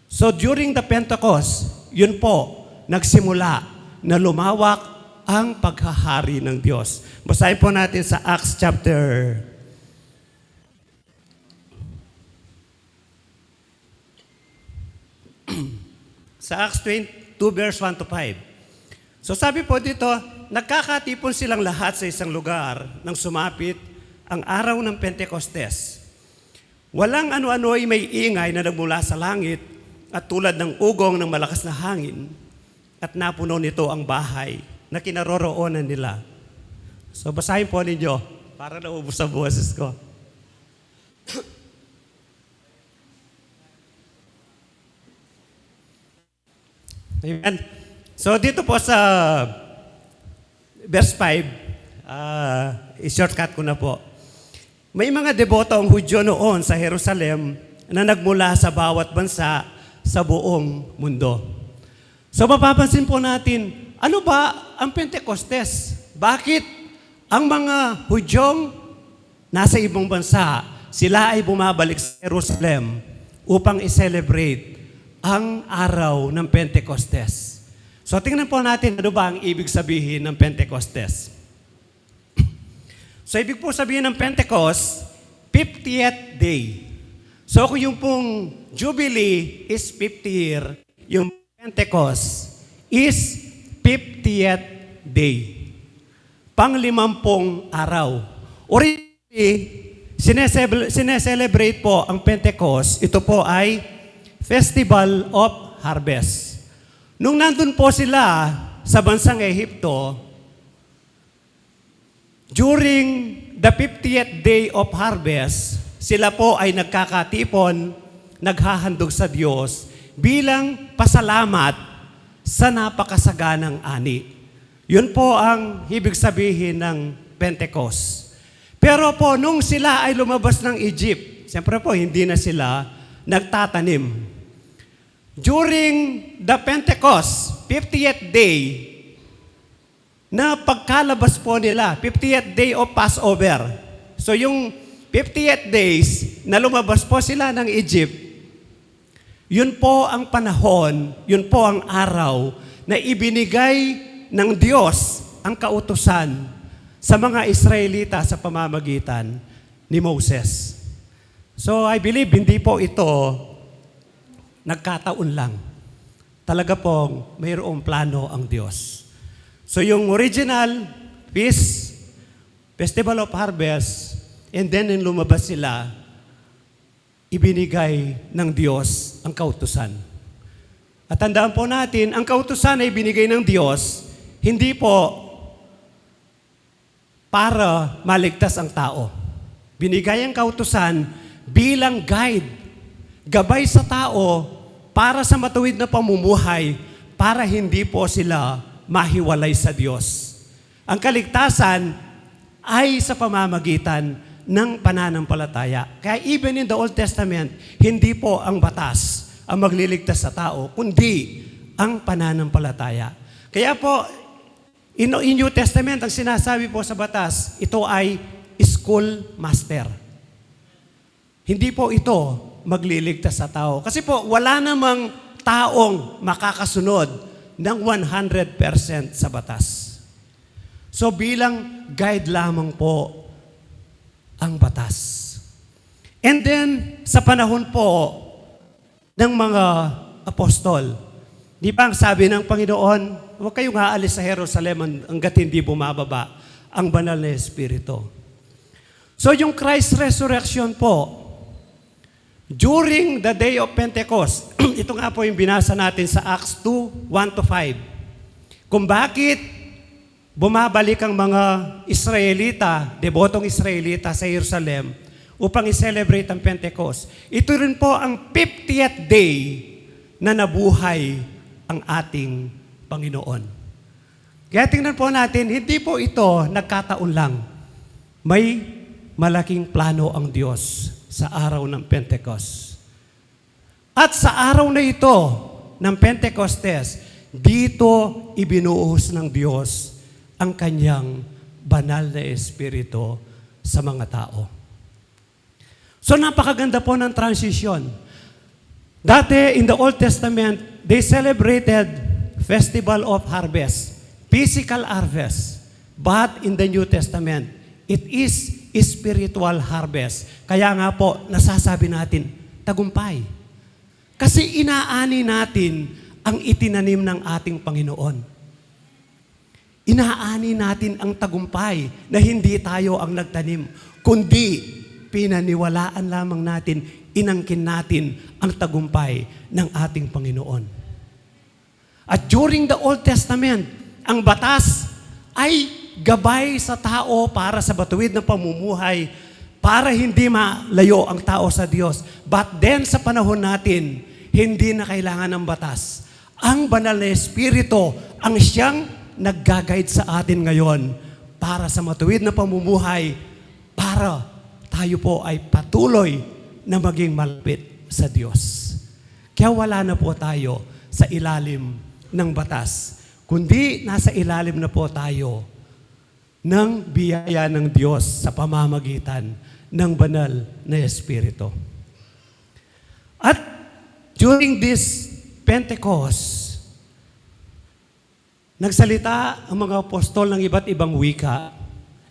So during the Pentecost, yun po, nagsimula na lumawak ang paghahari ng Diyos. Basahin po natin sa Acts chapter 2 verse 1 to 5. So sabi po dito, nagkakatipon silang lahat sa isang lugar nang sumapit ang araw ng Pentecostes. Walang ano-ano ay may ingay na nagmula sa langit at tulad ng ugong ng malakas na hangin at napuno nito ang bahay na kinaroroonan nila. So basahin po ninyo para naubos ang boses ko. Amen. So dito po sa verse 5, i-shortcut ko na po. May mga deboto ang Hudyo noon sa Jerusalem na nagmula sa bawat bansa sa buong mundo. So mapapansin po natin, ano ba ang Pentecostes? Bakit ang mga Hudyong nasa ibang bansa, sila ay bumabalik sa Jerusalem upang i-celebrate ang araw ng Pentecostes? So tingnan po natin ano ba ang ibig sabihin ng Pentecostes. So ibig po sabihin ng Pentecost, 50th day. So kung yung pong Jubilee is 50 year, yung Pentecost is 50th day. Pang-50 araw. Originally, sineselebrate po ang Pentecost, ito po ay Festival of Harvest. Nung nandun po sila sa bansang Ehipto, during the 50th day of harvest, sila po ay nagkakatipon, naghahandog sa Diyos bilang pasalamat sa napakasaganang ani. Yun po ang ibig sabihin ng Pentecost. Pero po, nung sila ay lumabas ng Egypt, siyempre po, hindi na sila nagtatanim. During the Pentecost, 50th day, na pagkalabas po nila, 50th day of Passover. So yung 50th days na lumabas po sila ng Egypt, yun po ang panahon, yun po ang araw na ibinigay ng Diyos ang kautusan sa mga Israelita sa pamamagitan ni Moses. So I believe hindi po ito nagkataon lang. Talaga pong mayroong plano ang Diyos. So yung original feast, Festival of Harvest, and then nung lumabas sila, ibinigay ng Diyos ang kautusan. At tandaan po natin, ang kautusan ay binigay ng Diyos, hindi po para maligtas ang tao. Binigay ang kautusan bilang guide, gabay sa tao para sa matuwid na pamumuhay, para hindi po sila mahiwalay sa Diyos. Ang kaligtasan ay sa pamamagitan ng pananampalataya. Kaya even in the Old Testament, hindi po ang batas ang magliligtas sa tao, kundi ang pananampalataya. Kaya po, in New Testament, ang sinasabi po sa batas, ito ay school master. Hindi po ito magliligtas sa tao. Kasi po, wala namang taong makakasunod ng 100% sa batas. So bilang guide lamang po ang batas. And then, sa panahon po ng mga apostol, di ba ang sabi ng Panginoon, huwag kayong aalis sa Jerusalem hanggat hindi bumababa ang banal na Espiritu. So yung Christ resurrection po, during the day of Pentecost, ito nga po yung binasa natin sa Acts 2, 1-5. Kung bakit bumabalik ang mga Israelita, debotong Israelita sa Jerusalem upang i-celebrate ang Pentecost. Ito rin po ang 50th day na nabuhay ang ating Panginoon. Kaya tingnan po natin, hindi po ito nagkataon lang. May malaking plano ang Diyos sa araw ng Pentecost. At sa araw na ito ng Pentecostes, dito ibinuhos ng Diyos ang kanyang banal na Espiritu sa mga tao. So napakaganda po ng transition. Dati in the Old Testament, they celebrated Festival of Harvest, physical harvest. But in the New Testament, it is spiritual harvest. Kaya nga po, nasasabi natin, tagumpay. Kasi inaani natin ang itinanim ng ating Panginoon. Inaani natin ang tagumpay na hindi tayo ang nagtanim, kundi pinaniwalaan lamang natin, inangkin natin ang tagumpay ng ating Panginoon. At during the Old Testament, ang batas ay gabay sa tao para sa batuwid ng pamumuhay, para hindi malayo ang tao sa Diyos. But then sa panahon natin, hindi na kailangan ng batas. Ang banal na Espiritu ang siyang nag-guide sa atin ngayon para sa matuwid na pamumuhay, para tayo po ay patuloy na maging malapit sa Diyos. Kaya wala na po tayo sa ilalim ng batas, kundi nasa ilalim na po tayo ng biyaya ng Diyos sa pamamagitan ng banal na Espiritu. At during this Pentecost, nagsalita ang mga apostol ng iba't ibang wika.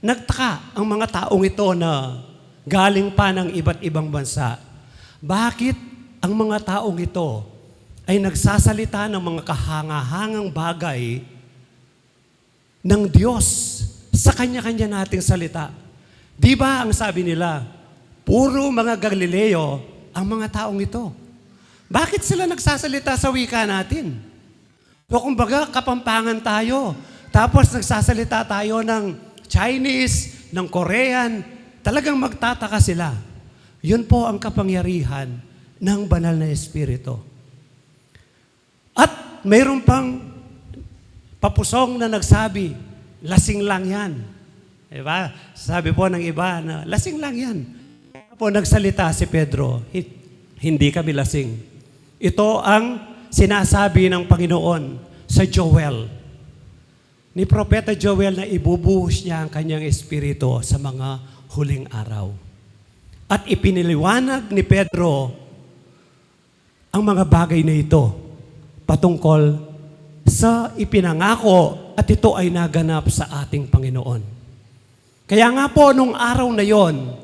Nagtaka ang mga taong ito na galing pa ng iba't ibang bansa. Bakit ang mga taong ito ay nagsasalita ng mga kahangahangang bagay ng Diyos sa kanya-kanya nating salita? Di ba ang sabi nila, puro mga Galileo ang mga taong ito? Bakit sila nagsasalita sa wika natin? So kumbaga, kapampangan tayo. Tapos nagsasalita tayo ng Chinese, ng Korean. Talagang magtataka sila. Yun po ang kapangyarihan ng banal na Espiritu. At mayroon pang papusong na nagsabi, lasing lang yan. Diba? Sabi po ng iba na, lasing lang yan. Po nagsalita si Pedro, hindi kami lasing. Ito ang sinasabi ng Panginoon sa Joel. Ni Propeta Joel na ibubuhos niya ang kanyang espiritu sa mga huling araw. At ipiniliwanag ni Pedro ang mga bagay na ito patungkol sa ipinangako at ito ay naganap sa ating Panginoon. Kaya nga po, nung araw na yon,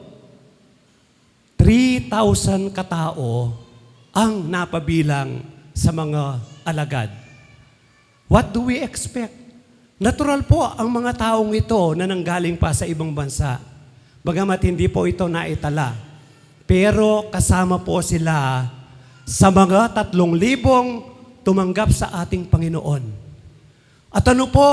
3,000 katao ang napabilang sa mga alagad. What do we expect? Natural po ang mga taong ito na nanggaling pa sa ibang bansa. Bagamat hindi po ito naitala. Pero kasama po sila sa mga 3,000 tumanggap sa ating Panginoon. At ano po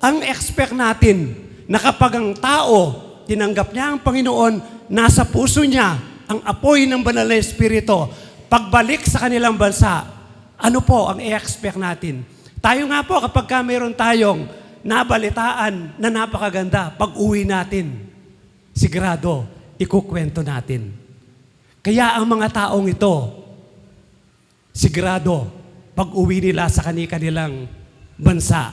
ang expect natin na kapag ang tao tinanggap niya ang Panginoon, nasa puso niya ang apoy ng banal na Espiritu, pagbalik sa kanilang bansa, ano po ang i-expect natin? Tayo nga po, kapag mayroon tayong nabalitaan na napakaganda, pag-uwi natin, sigurado, ikukwento natin. Kaya ang mga taong ito, sigurado, pag-uwi nila sa kanilang bansa,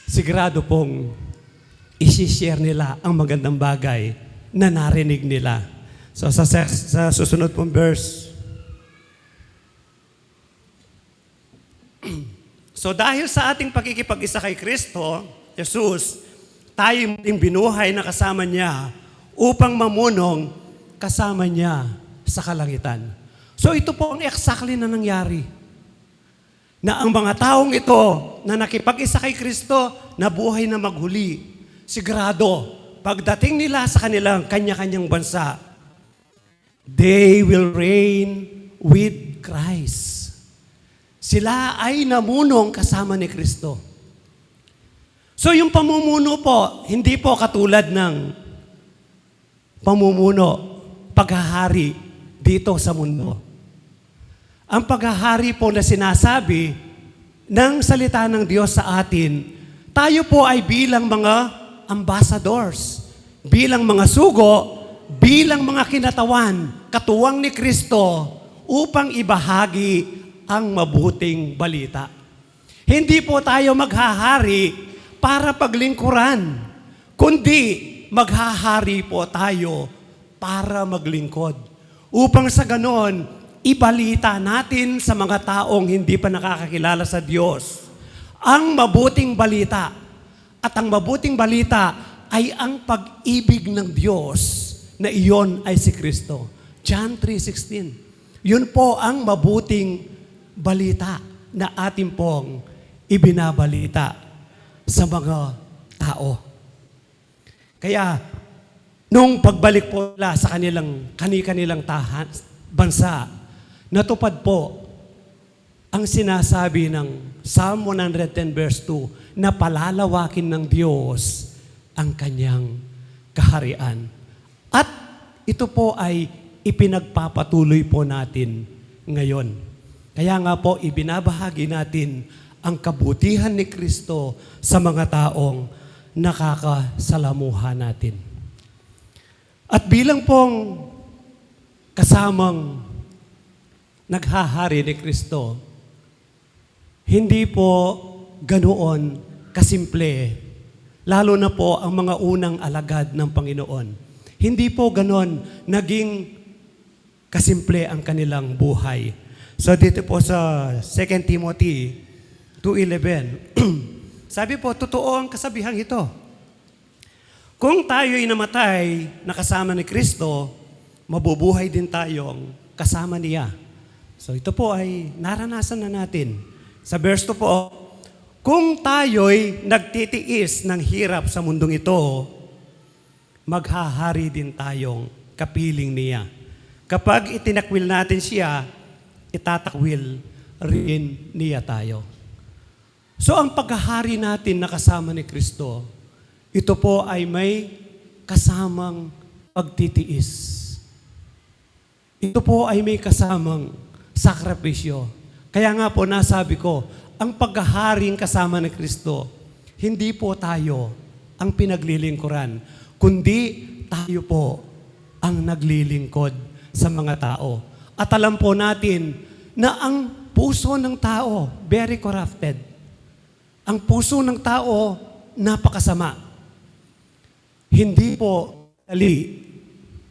sigurado pong isi-share nila ang magandang bagay na narinig nila. So sa susunod pong verse, so dahil sa ating pagkikipag-isa kay Kristo, Jesus, tayo muling binuhay na kasama niya upang mamunong kasama niya sa kalangitan. So ito po ang exactly na nangyari. Na ang mga taong ito na nakipag-isa kay Kristo, nabuhay na maghuli, sigurado, pagdating nila sa kanilang kanya-kanyang bansa, they will reign with Christ. Sila ay namunong kasama ni Kristo. So yung pamumuno po, hindi po katulad ng pamumuno, paghahari dito sa mundo. Ang paghahari po na sinasabi ng salita ng Diyos sa atin, tayo po ay bilang mga ambassadors, bilang mga sugo, bilang mga kinatawan, katuwang ni Kristo, upang ibahagi ang mabuting balita. Hindi po tayo maghahari para paglingkuran, kundi maghahari po tayo para maglingkod. Upang sa ganon, ibalita natin sa mga taong hindi pa nakakakilala sa Diyos ang mabuting balita. At ang mabuting balita ay ang pag-ibig ng Diyos na iyon ay si Kristo. John 3:16. Yun po ang mabuting balita na atin pong ibinabalita sa mga tao. Kaya, nung pagbalik po nila sa kanilang bansa, natupad po ang sinasabi ng Psalm 110 verse 2 na palalawakin ng Diyos ang kanyang kaharian. At ito po ay ipinagpapatuloy po natin ngayon. Kaya nga po, ibinabahagi natin ang kabutihan ni Kristo sa mga taong nakakasalamuha natin. At bilang pong kasamang naghahari ni Kristo, hindi po ganoon kasimple, lalo na po ang mga unang alagad ng Panginoon. Hindi po ganoon naging kasimple ang kanilang buhay. So dito po sa 2 Timothy 2:11, sabi po, totoo ang kasabihang ito. Kung tayo'y namatay na kasama ni Kristo, mabubuhay din tayong kasama niya. So ito po ay naranasan na natin. Sa verse 2 po, kung tayo'y nagtitiis ng hirap sa mundong ito, maghahari din tayong kapiling niya. Kapag itinakwil natin siya, itatakwil rin niya tayo. So ang paghahari natin na kasama ni Kristo, ito po ay may kasamang pagtitiis. Ito po ay may kasamang sakripisyo. Kaya nga po nasabi ko, ang paghaharing kasama ni Kristo, hindi po tayo ang pinaglilingkuran, kundi tayo po ang naglilingkod sa mga tao. At alam po natin na ang puso ng tao, very corrupted. Ang puso ng tao, napakasama. Hindi po dali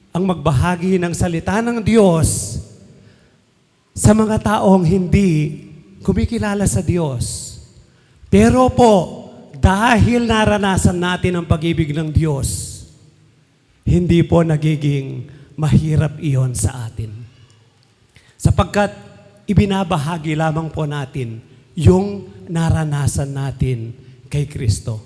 ang magbahagi ng salita ng Diyos sa mga taong hindi kumikilala sa Diyos. Pero po, dahil naranasan natin ang pag-ibig ng Diyos, hindi po nagiging mahirap iyon sa atin. Sapagkat ibinabahagi lamang po natin yung naranasan natin kay Kristo.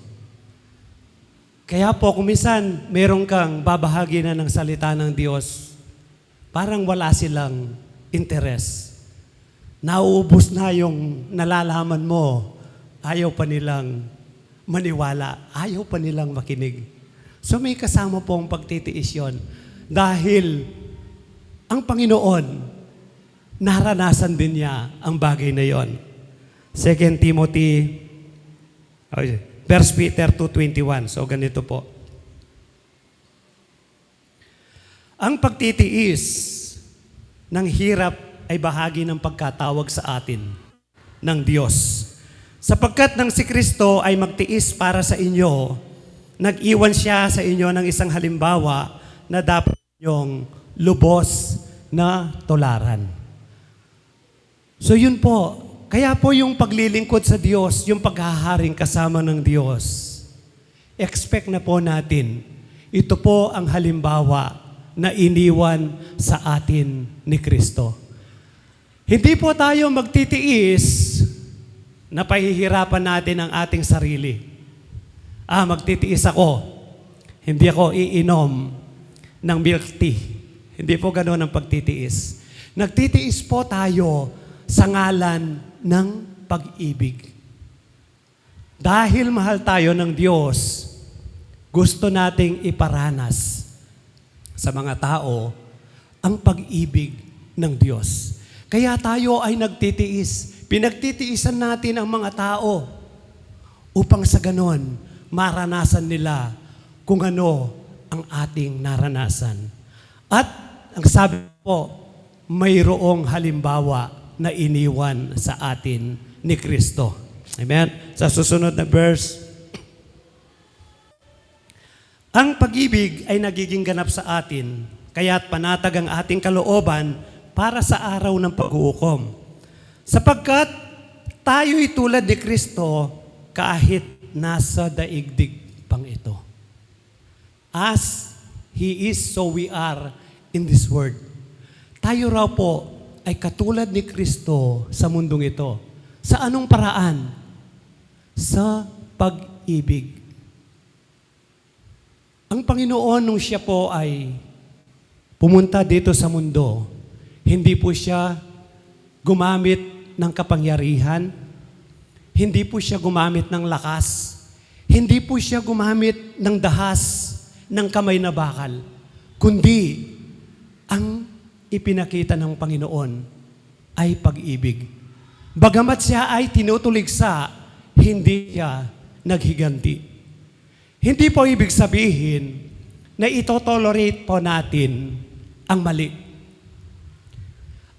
Kaya po, kung minsan meron kang babahagi na ng salita ng Diyos, parang wala silang interes. Nauubos na yung nalalaman mo, ayaw pa nilang maniwala, ayaw pa nilang makinig. So may kasama pong pagtitiis yun. Dahil ang Panginoon, naranasan din niya ang bagay na yon. 2 Timothy, 1 Peter 2:21. So ganito po. Ang pagtitiis ng hirap ay bahagi ng pagkatawag sa atin ng Diyos. Sapagkat nang si Kristo ay magtiis para sa inyo, nag-iwan siya sa inyo ng isang halimbawa na dapat ninyong lubos na tularan. So yun po. Kaya po yung paglilingkod sa Diyos, yung paghaharing kasama ng Diyos, expect na po natin, ito po ang halimbawa na iniwan sa atin ni Kristo. Hindi po tayo magtitiis na pahihirapan natin ang ating sarili. Magtitiis ako. Hindi ako iinom ng milk tea. Hindi po ganoon ang pagtitiis. Nagtitiis po tayo sa ngalan ng pag-ibig. Dahil mahal tayo ng Diyos, gusto nating iparanas sa mga tao ang pag-ibig ng Diyos. Kaya tayo ay nagtitiis. Pinagtitiisan natin ang mga tao upang sa ganon maranasan nila kung ano ang ating naranasan. At ang sabi po, mayroong halimbawa na iniwan sa atin ni Kristo. Amen? Sa susunod na verse, ang pag-ibig ay nagiging ganap sa atin, kaya't panatag ang ating kalooban para sa araw ng pag-uukom. Sapagkat tayo'y tulad ni Kristo kahit nasa daigdig pang ito. As He is, so we are in this world. Tayo raw po ay katulad ni Kristo sa mundong ito. Sa anong paraan? Sa pag-ibig. Ang Panginoon, nung siya po ay pumunta dito sa mundo, hindi po siya gumamit ng kapangyarihan. Hindi po siya gumamit ng lakas. Hindi po siya gumamit ng dahas ng kamay na bakal. Kundi, ang ipinakita ng Panginoon ay pag-ibig. Bagamat siya ay tinutuligsa, hindi siya naghiganti. Hindi po ibig sabihin na ito-tolerate po natin ang mali.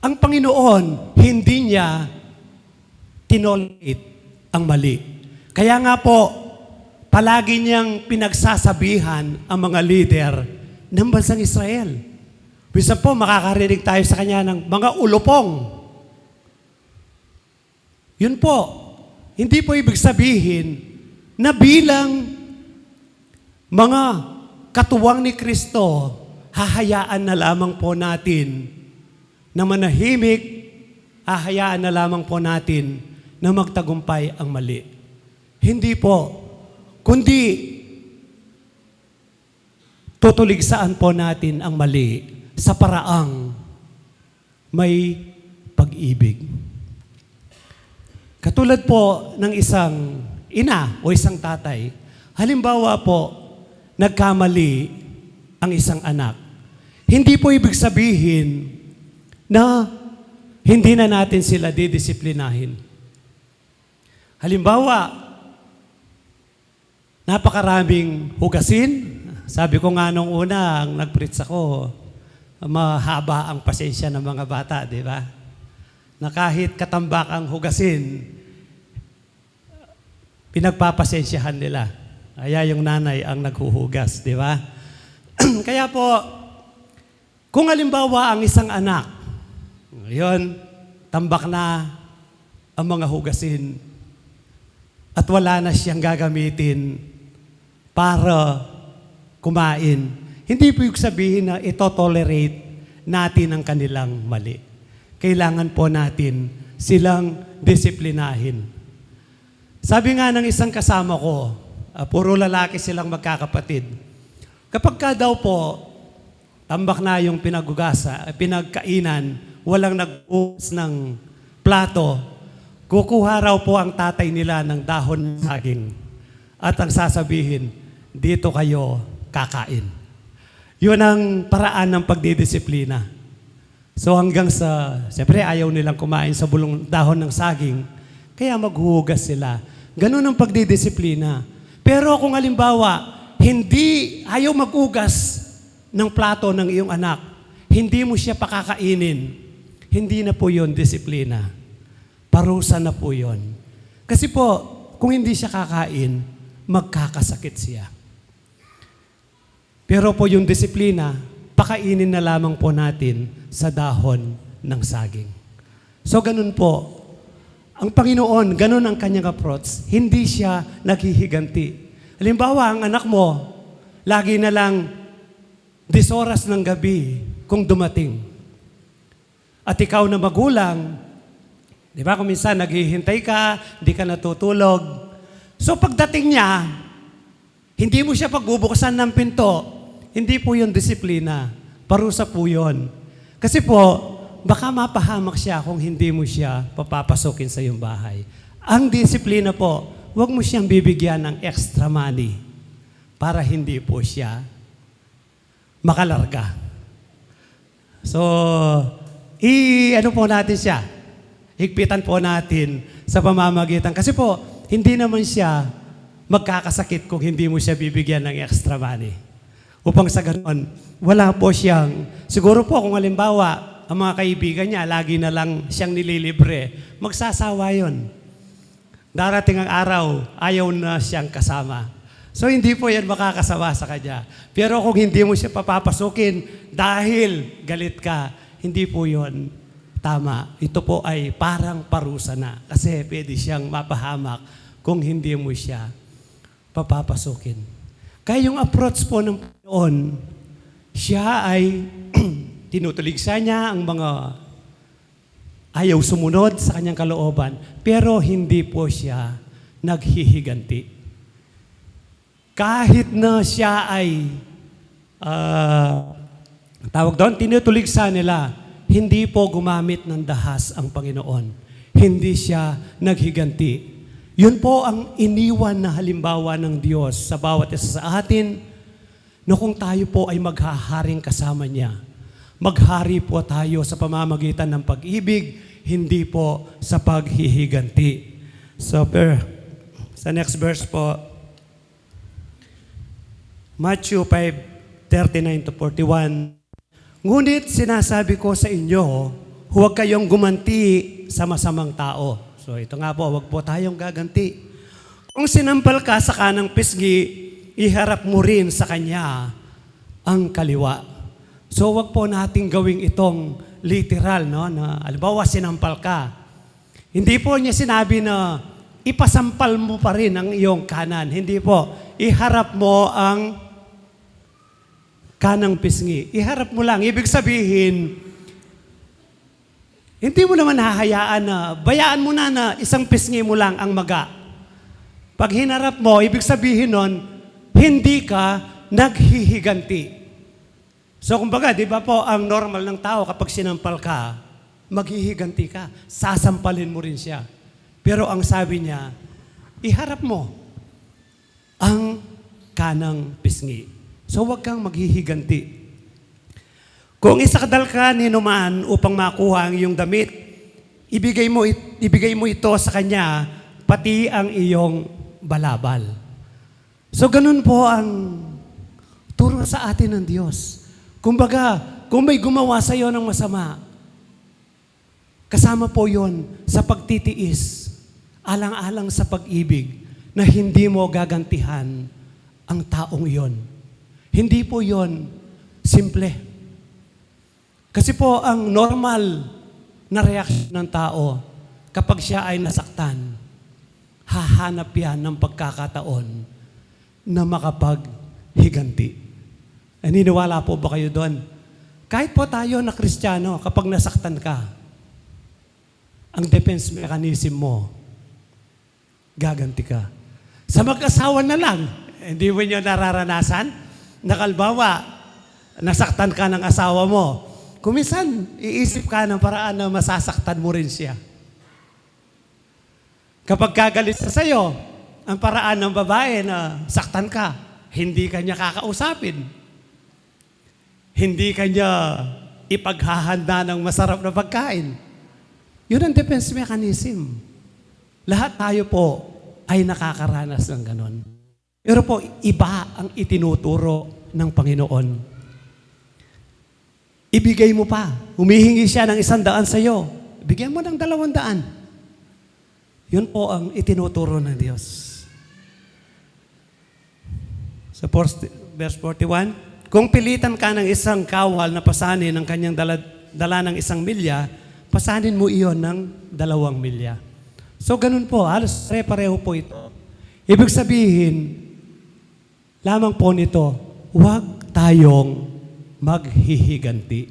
Ang Panginoon, hindi niya tinolerate ang mali. Kaya nga po, palagi niyang pinagsasabihan ang mga leader ng bansang Israel. Bisa po, makakarinig tayo sa kanya ng mga ulupong. Yun po, hindi po ibig sabihin na bilang mga katuwang ni Kristo, hahayaan na lamang po natin na manahimik, hahayaan na lamang po natin na magtagumpay ang mali. Hindi po, kundi tutuligsaan po natin ang mali sa paraang may pag-ibig. Katulad po ng isang ina o isang tatay, halimbawa po, nagkamali ang isang anak. Hindi po ibig sabihin na hindi na natin sila didisiplinahin. Halimbawa, napakaraming hugasin. Sabi ko nga nung una, ang nag-preach ako, mahaba ang pasensya ng mga bata, di ba? Na kahit katambak ang hugasin, pinagpapasensyahan nila. Kaya yung nanay ang naghuhugas, di ba? Kaya po, kung halimbawa ang isang anak, ngayon, tambak na ang mga hugasin at wala na siyang gagamitin para kumain, hindi po yung sabihin na ito-tolerate natin ang kanilang mali. Kailangan po natin silang disiplinahin. Sabi nga ng isang kasama ko, puro lalaki silang magkakapatid. Kapag ka daw po, tambak na yung pinagkainan, walang nag-uus ng plato, kukuha raw po ang tatay nila ng dahon ng saging. At ang sasabihin, dito kayo kakain. Yun ang paraan ng pagdidisiplina. So hanggang sa, siyempre ayaw nilang kumain sa bulong dahon ng saging, kaya maghuhugas sila. Ganun ang pagdidisiplina. Pero kung halimbawa, hindi ayaw maghugas ng plato ng iyong anak, hindi mo siya pakakainin, hindi na po yun disiplina. Parusa na po yun. Kasi po, kung hindi siya kakain, magkakasakit siya. Pero po yung disiplina, pakainin na lamang po natin sa dahon ng saging. So ganun po, ang Panginoon, ganun ang kanyang approach. Hindi siya naghihiganti. Halimbawa, ang anak mo, lagi na lang 10 oras ng gabi kung dumating. At ikaw na magulang, di ba kung minsan naghihintay ka, hindi ka natutulog. So pagdating niya, hindi mo siya pagbubuksan ng pinto, hindi po yun disiplina. Parusa po yun. Kasi po, baka mapahamak siya kung hindi mo siya papapasukin sa iyong bahay. Ang disiplina po, huwag mo siyang bibigyan ng extra money para hindi po siya makalarga. So, ano po natin siya? Higpitan po natin sa pamamagitan. Kasi po, hindi naman siya magkakasakit kung hindi mo siya bibigyan ng extra money. Upang sa ganoon, wala po siyang, siguro po kung halimbawa, ang mga kaibigan niya, lagi na lang siyang nililibre, magsasawa yon. Darating ang araw, ayaw na siyang kasama. So hindi po yan makakasawa sa kanya. Pero kung hindi mo siya papapasukin dahil galit ka, hindi po yon tama. Ito po ay parang parusa na. Kasi pwede siyang mapahamak kung hindi mo siya papapasukin. Kaya yung approach po ng Panginoon, siya ay tinutuligsa niya ang mga ayaw sumunod sa kanyang kalooban, pero hindi po siya naghihiganti. Kahit na siya ay, tawag doon, tinutuligsa nila, hindi po gumamit ng dahas ang Panginoon. hindi siya naghiganti. Yun po ang iniwan na halimbawa ng Diyos sa bawat isa sa atin na kung tayo po ay maghaharing kasama niya. Maghari po tayo sa pamamagitan ng pag-ibig, hindi po sa paghihiganti. So, sa next verse po, Matthew 5:39 to 41. Ngunit sinasabi ko sa inyo, huwag kayong gumanti sa masamang tao. So ito nga po, huwag po tayong gaganti. Kung sinampal ka sa kanang pisngi, iharap mo rin sa kanya ang kaliwa. So huwag po nating gawing itong literal, no? Na halimbawa sinampal ka. Hindi po niya sinabi na ipasampal mo pa rin ang iyong kanan. Hindi po. Iharap mo ang kanang pisngi. Iharap mo lang. Ibig sabihin, hindi mo naman hahayaan na, bayaan mo na isang pisngi mo lang ang maga. Pag hinarap mo, ibig sabihin nun, hindi ka naghihiganti. So kumbaga, di ba po, ang normal ng tao kapag sinampal ka, maghihiganti ka. Sasampalin mo rin siya. Pero ang sabi niya, iharap mo ang kanang pisngi. So huwag kang maghihiganti. Kung isakdal ka ni numan upang makuha ang iyong damit, ibigay mo ito sa kanya, pati ang iyong balabal. So ganun po ang turo sa atin ng Diyos. Kumbaga, kung may gumawa sa iyo ng masama, kasama po yon sa pagtitiis, alang-alang sa pag-ibig, na hindi mo gagantihan ang taong iyon. Hindi po yon simple. Kasi po ang normal na reaksyon ng tao kapag siya ay nasaktan, hahanap yan ng pagkakataon na makapaghiganti. Naniniwala po ba kayo doon? Kahit po tayo na Kristiyano, kapag nasaktan ka, ang defense mechanism mo, gaganti ka. Sa mag-asawa na lang, hindi mo nyo nararanasan? Nakalbawa, nasaktan ka ng asawa mo. Kuminsan, iisip ka ng paraan na masasaktan mo rin siya. Kapag kagalit sa sayo, ang paraan ng babae na saktan ka, hindi ka niya kakausapin. Hindi ka niya ipaghahanda ng masarap na pagkain. Yun ang defense mechanism. Lahat tayo po ay nakakaranas ng ganon. Pero po, iba ang itinuturo ng Panginoon. Ibigay mo pa. Humihingi siya ng 100 sa iyo. Bigyan mo ng 200. Yun po ang itinuturo ng Diyos. Sa verse 41, kung pilitan ka ng isang kawal na pasanin ng kanyang dala ng 1 milya, pasanin mo iyon ng 2 milya. So ganun po, halos pareho po ito. Ibig sabihin, lamang po nito, huwag tayong maghihiganti.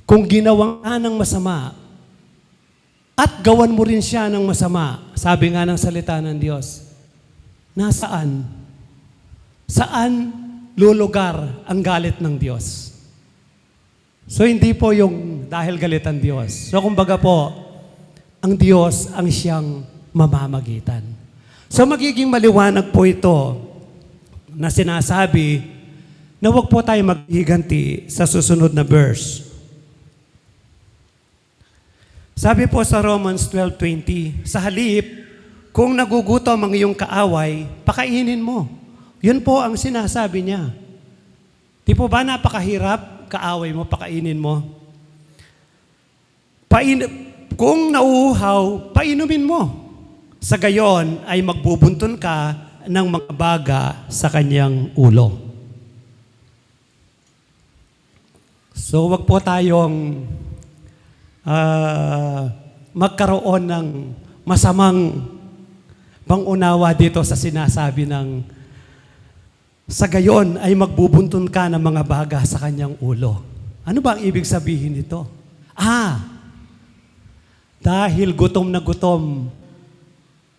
Kung ginawa ka ng masama at gawan mo rin siya ng masama, sabi nga ng salita ng Diyos, nasaan? Saan lulugar ang galit ng Diyos? So hindi po yung dahil galit ang Diyos. So kumbaga po, ang Diyos ang siyang mamamagitan. So magiging maliwanag po ito na sinasabi na huwag po tayo maghiganti sa susunod na verse. Sabi po sa Romans 12:20, sa halip, kung nagugutom ang iyong kaaway, pakainin mo. Yun po ang sinasabi niya. Di po ba napakahirap, kaaway mo, pakainin mo? Kung nauuhaw, painumin mo. Sa gayon ay magbubuntun ka ng mga baga sa kanyang ulo. So wag po tayong magkaroon ng masamang pangunawa dito sa sinasabi ng sa gayon ay magbubuntun ka ng mga baga sa kanyang ulo. Ano ba ang ibig sabihin nito? Dahil gutom na gutom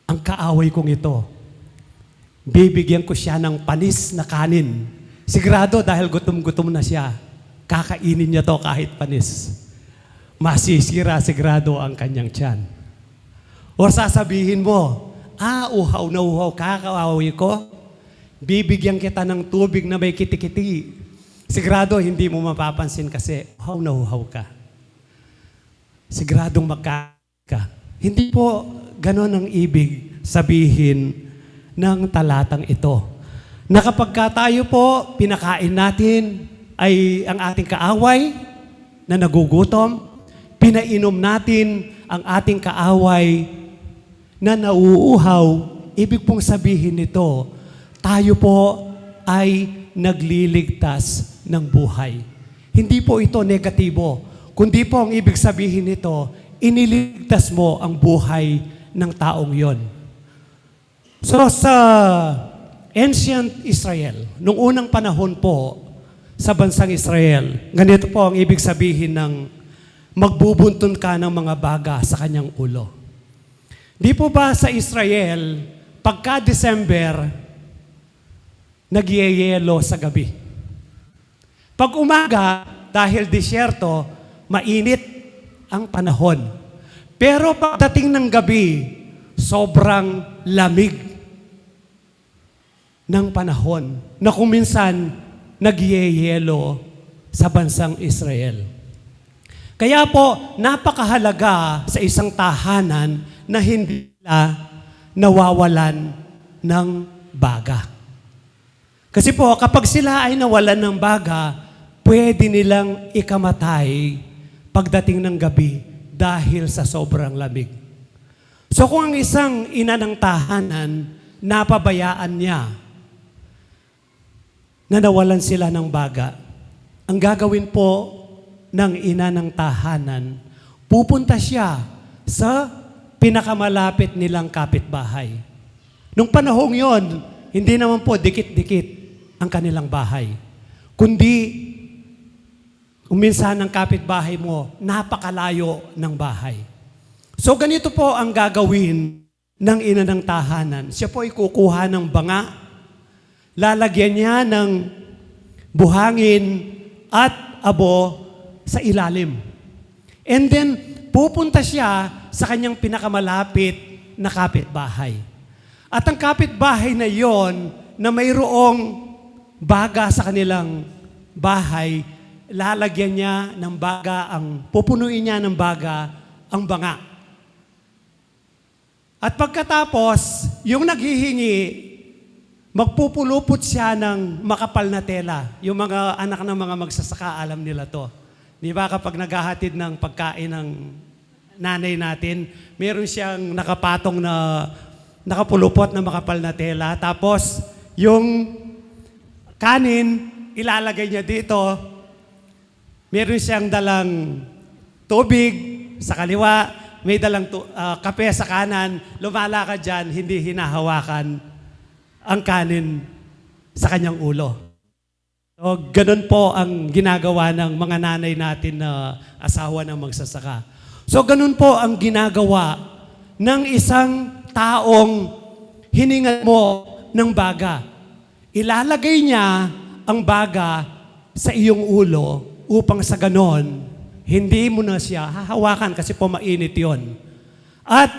ang kaaway kong ito, bibigyan ko siya ng panis na kanin. Sigurado dahil gutom-gutom na siya, kakainin niya to kahit panis. Masisira sigurado ang kanyang tiyan. O sasabihin mo, uhaw na uhaw ka, kaaway ko. Bibigyan kita ng tubig na may kitikiti. Sigurado, hindi mo mapapansin kasi uhaw na uhaw ka. Siguradong magka ka. Hindi po ganon ang ibig sabihin ng talatang ito. Na kapag tayo po, pinakain natin ay ang ating kaaway na nagugutom, pinainom natin ang ating kaaway na nauuhaw, ibig pong sabihin nito, tayo po ay nagliligtas ng buhay. Hindi po ito negatibo, kundi po ang ibig sabihin nito, iniligtas mo ang buhay ng taong yon. So sa ancient Israel, nung unang panahon po sa bansang Israel, ganito po ang ibig sabihin ng magbubuntun ka ng mga baga sa kanyang ulo. Di po ba sa Israel, pagka December, nagyeyelo sa gabi? Pag umaga, dahil disyerto, mainit ang panahon. Pero pagdating ng gabi, sobrang lamig ng panahon na kung minsan nagyeyelo sa bansang Israel. Kaya po, napakahalaga sa isang tahanan na hindi nila nawawalan ng baga. Kasi po, kapag sila ay nawalan ng baga, pwede nilang ikamatay pagdating ng gabi dahil sa sobrang lamig. So kung ang isang ina ng tahanan, napabayaan niya na nawalan sila ng baga, ang gagawin po ng ina ng tahanan, pupunta siya sa pinakamalapit nilang kapitbahay. Nung panahong yon, hindi naman po dikit-dikit ang kanilang bahay. Kundi, minsan ang kapitbahay mo, napakalayo ng bahay. So ganito po ang gagawin ng ina ng tahanan. Siya po ay kukuha ng banga, lalagyan niya ng buhangin at abo sa ilalim. And then, pupunta siya sa kanyang pinakamalapit na kapitbahay. At ang kapitbahay na yon na mayroong baga sa kanilang bahay, lalagyan niya ng baga, pupunuin niya ng baga ang banga. At pagkatapos, yung naghihingi, magpupulupot siya ng makapal na tela. Yung mga anak ng mga magsasaka, alam nila to. Di ba kapag naghahatid ng pagkain ng nanay natin, meron siyang nakapatong na nakapulupot na makapal na tela. Tapos, yung kanin, ilalagay niya dito. Meron siyang dalang tubig sa kaliwa, may dalang kape sa kanan. Lumalakad dyan, hindi hinahawakan ang kanin sa kanyang ulo. So, ganun po ang ginagawa ng mga nanay natin na asawa ng magsasaka. So, ganun po ang ginagawa ng isang taong hiningan mo ng baga. Ilalagay niya ang baga sa iyong ulo upang sa ganon, hindi mo na siya hahawakan kasi po mainit yon. At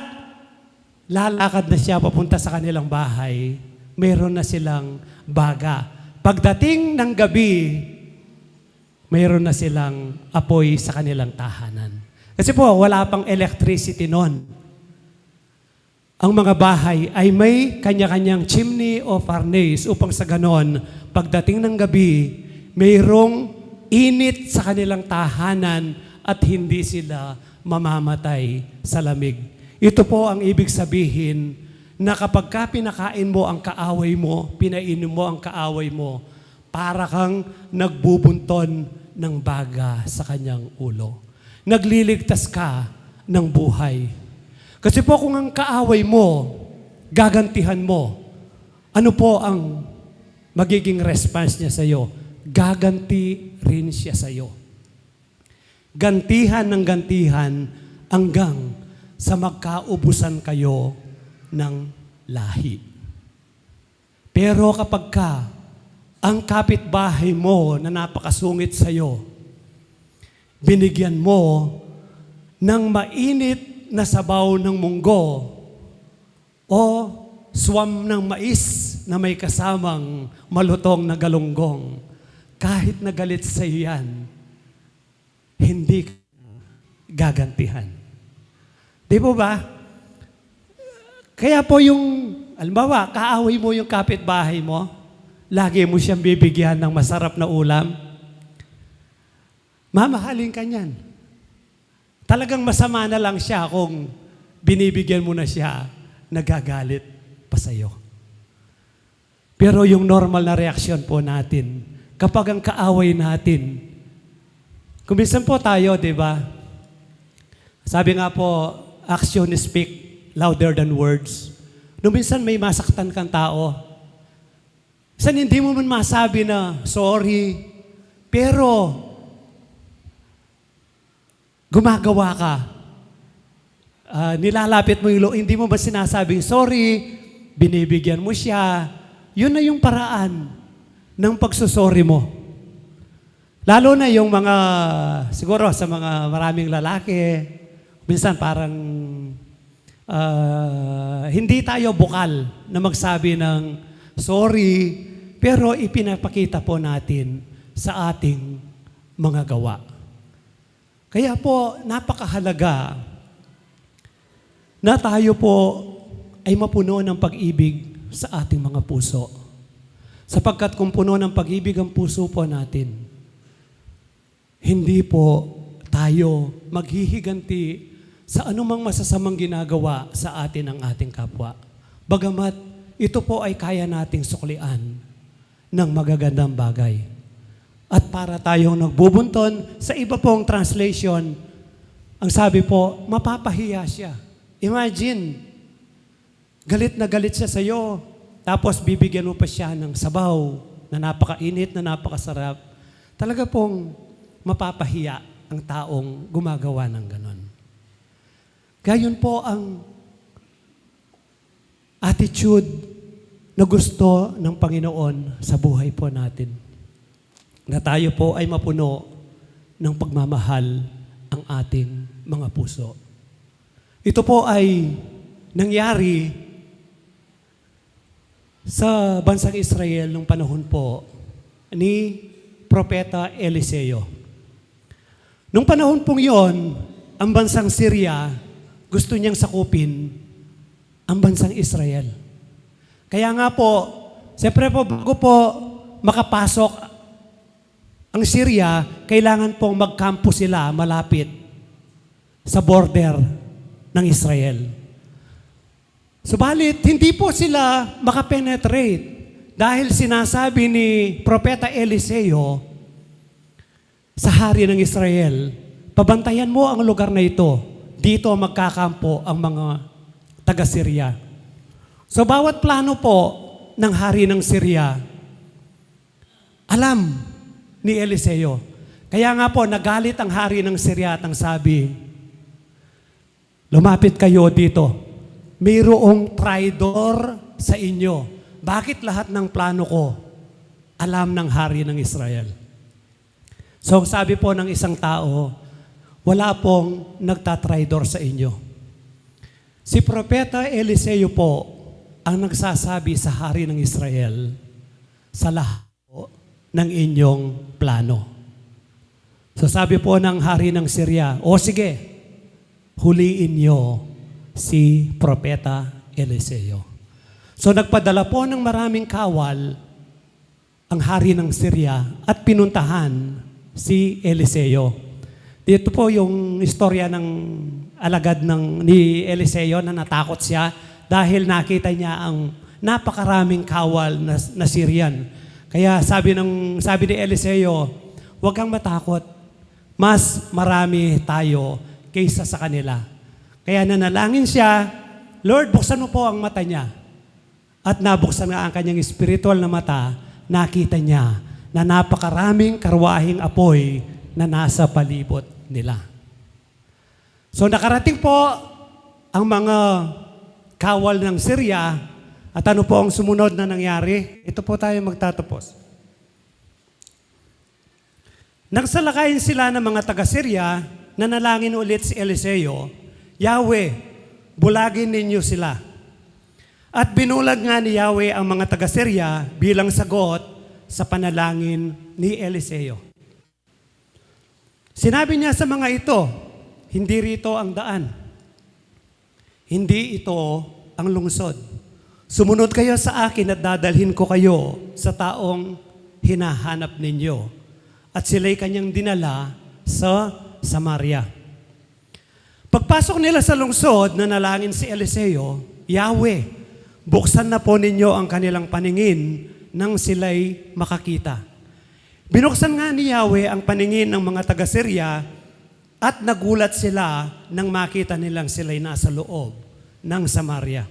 lalakad na siya papunta sa kanilang bahay, mayroon na silang baga. Pagdating ng gabi, mayroon na silang apoy sa kanilang tahanan. Kasi po, wala pang electricity noon. Ang mga bahay ay may kanya-kanyang chimney o furnace upang sa ganon, pagdating ng gabi, mayroong init sa kanilang tahanan at hindi sila mamamatay sa lamig. Ito po ang ibig sabihin na kapag ka pinakain mo ang kaaway mo, pinainom mo ang kaaway mo, para kang nagbubunton ng baga sa kanyang ulo. Nagliligtas ka ng buhay. Kasi po kung ang kaaway mo, gagantihan mo, ano po ang magiging response niya sa iyo? Gaganti rin siya sa iyo. Gantihan ng gantihan hanggang sa magkaubusan kayo ng lahi. Pero kapag ka ang kapitbahay mo na napakasungit sa iyo, binigyan mo ng mainit na sabaw ng munggo o swam ng mais na may kasamang malutong na galunggong, kahit na galit sa iyo yan, hindi ka gagantihan. Di po ba? Kaya po yung, alimbawa, kaaway mo yung kapitbahay mo, lagi mo siyang bibigyan ng masarap na ulam, mamahalin ka niyan. Talagang masama na lang siya kung binibigyan mo na siya, nagagalit pa sa'yo. Pero yung normal na reaksyon po natin, kapag ang kaaway natin, kuminsan po tayo, di ba? Sabi nga po, action speak louder than words. Nung minsan may masaktan kang tao, minsan hindi mo man masabi na sorry, pero gumagawa ka. Nilalapit mo yung hindi mo ba sinasabing sorry, binibigyan mo siya, yun na yung paraan ng pagsusorry mo. Lalo na yung mga, siguro sa mga maraming lalaki, minsan parang hindi tayo bukal na magsabi ng sorry, pero ipinapakita po natin sa ating mga gawa. Kaya po, napakahalaga na tayo po ay mapuno ng pag-ibig sa ating mga puso. Sapagkat kung puno ng pag-ibig ang puso po natin, hindi po tayo maghihiganti sa anumang masasamang ginagawa sa atin ng ating kapwa. Bagamat ito po ay kaya nating suklian ng magagandang bagay. At para tayong nagbubunton, sa iba pong translation, ang sabi po, mapapahiya siya. Imagine, galit na galit siya sa iyo, tapos bibigyan mo pa siya ng sabaw na napakainit, na napakasarap. Talaga pong mapapahiya ang taong gumagawa ng ganon. Gayon po ang attitude na gusto ng Panginoon sa buhay po natin. Na tayo po ay mapuno ng pagmamahal ang ating mga puso. Ito po ay nangyari sa bansang Israel nung panahon po ni Propeta Eliseo. Nung panahon pong yon, ang bansang Syria gusto niyang sakupin ang bansang Israel. Kaya nga po, siyempre po, bago po makapasok ang Syria, kailangan pong magkampo sila malapit sa border ng Israel. Subalit, hindi po sila makapenetrate dahil sinasabi ni Propeta Eliseo sa hari ng Israel, pabantayan mo ang lugar na ito. Dito magkakampo ang mga taga-Syria. So bawat plano po ng hari ng Syria, alam ni Eliseo. Kaya nga po, nagalit ang hari ng Syria at ang sabi, lumapit kayo dito. Mayroong traidor sa inyo. Bakit lahat ng plano ko alam ng hari ng Israel? So sabi po ng isang tao, wala pong nagtatraidor sa inyo. Si Propeta Eliseo po ang nagsasabi sa hari ng Israel sa lahat ng inyong plano. So sabi po ng hari ng Syria, o sige, huliin niyo si Propeta Eliseo. So nagpadala po ng maraming kawal ang hari ng Syria at pinuntahan si Eliseo. Dito po yung istorya ng alagad ni Eliseo na natakot siya dahil nakita niya ang napakaraming kawal na Syrian. Kaya sabi ni Eliseo, huwag kang matakot. Mas marami tayo kaysa sa kanila. Kaya nanalangin siya, Lord, buksan mo po ang mata niya. At nabuksan nga ang kanyang spiritual na mata, nakita niya na napakaraming karwahing apoy na nasa palibot nila. So nakarating po ang mga kawal ng Syria at ano po ang sumunod na nangyari? Ito po tayo magtatapos. Nagsalakayin sila ng mga taga-Syria, nanalangin ulit si Eliseo, Yahweh, bulagin ninyo sila. At binulag nga ni Yahweh ang mga taga-Syria bilang sagot sa panalangin ni Eliseo. Sinabi niya sa mga ito, hindi rito ang daan. Hindi ito ang lungsod. Sumunod kayo sa akin at dadalhin ko kayo sa taong hinahanap ninyo. At sila'y kanyang dinala sa Samaria. Pagpasok nila sa lungsod, nanalangin si Eliseo, Yahweh, buksan na po ninyo ang kanilang paningin nang sila'y makakita. Binuksan nga ni Yahweh ang paningin ng mga taga-Syria at nagulat sila nang makita nilang sila'y nasa loob ng Samaria.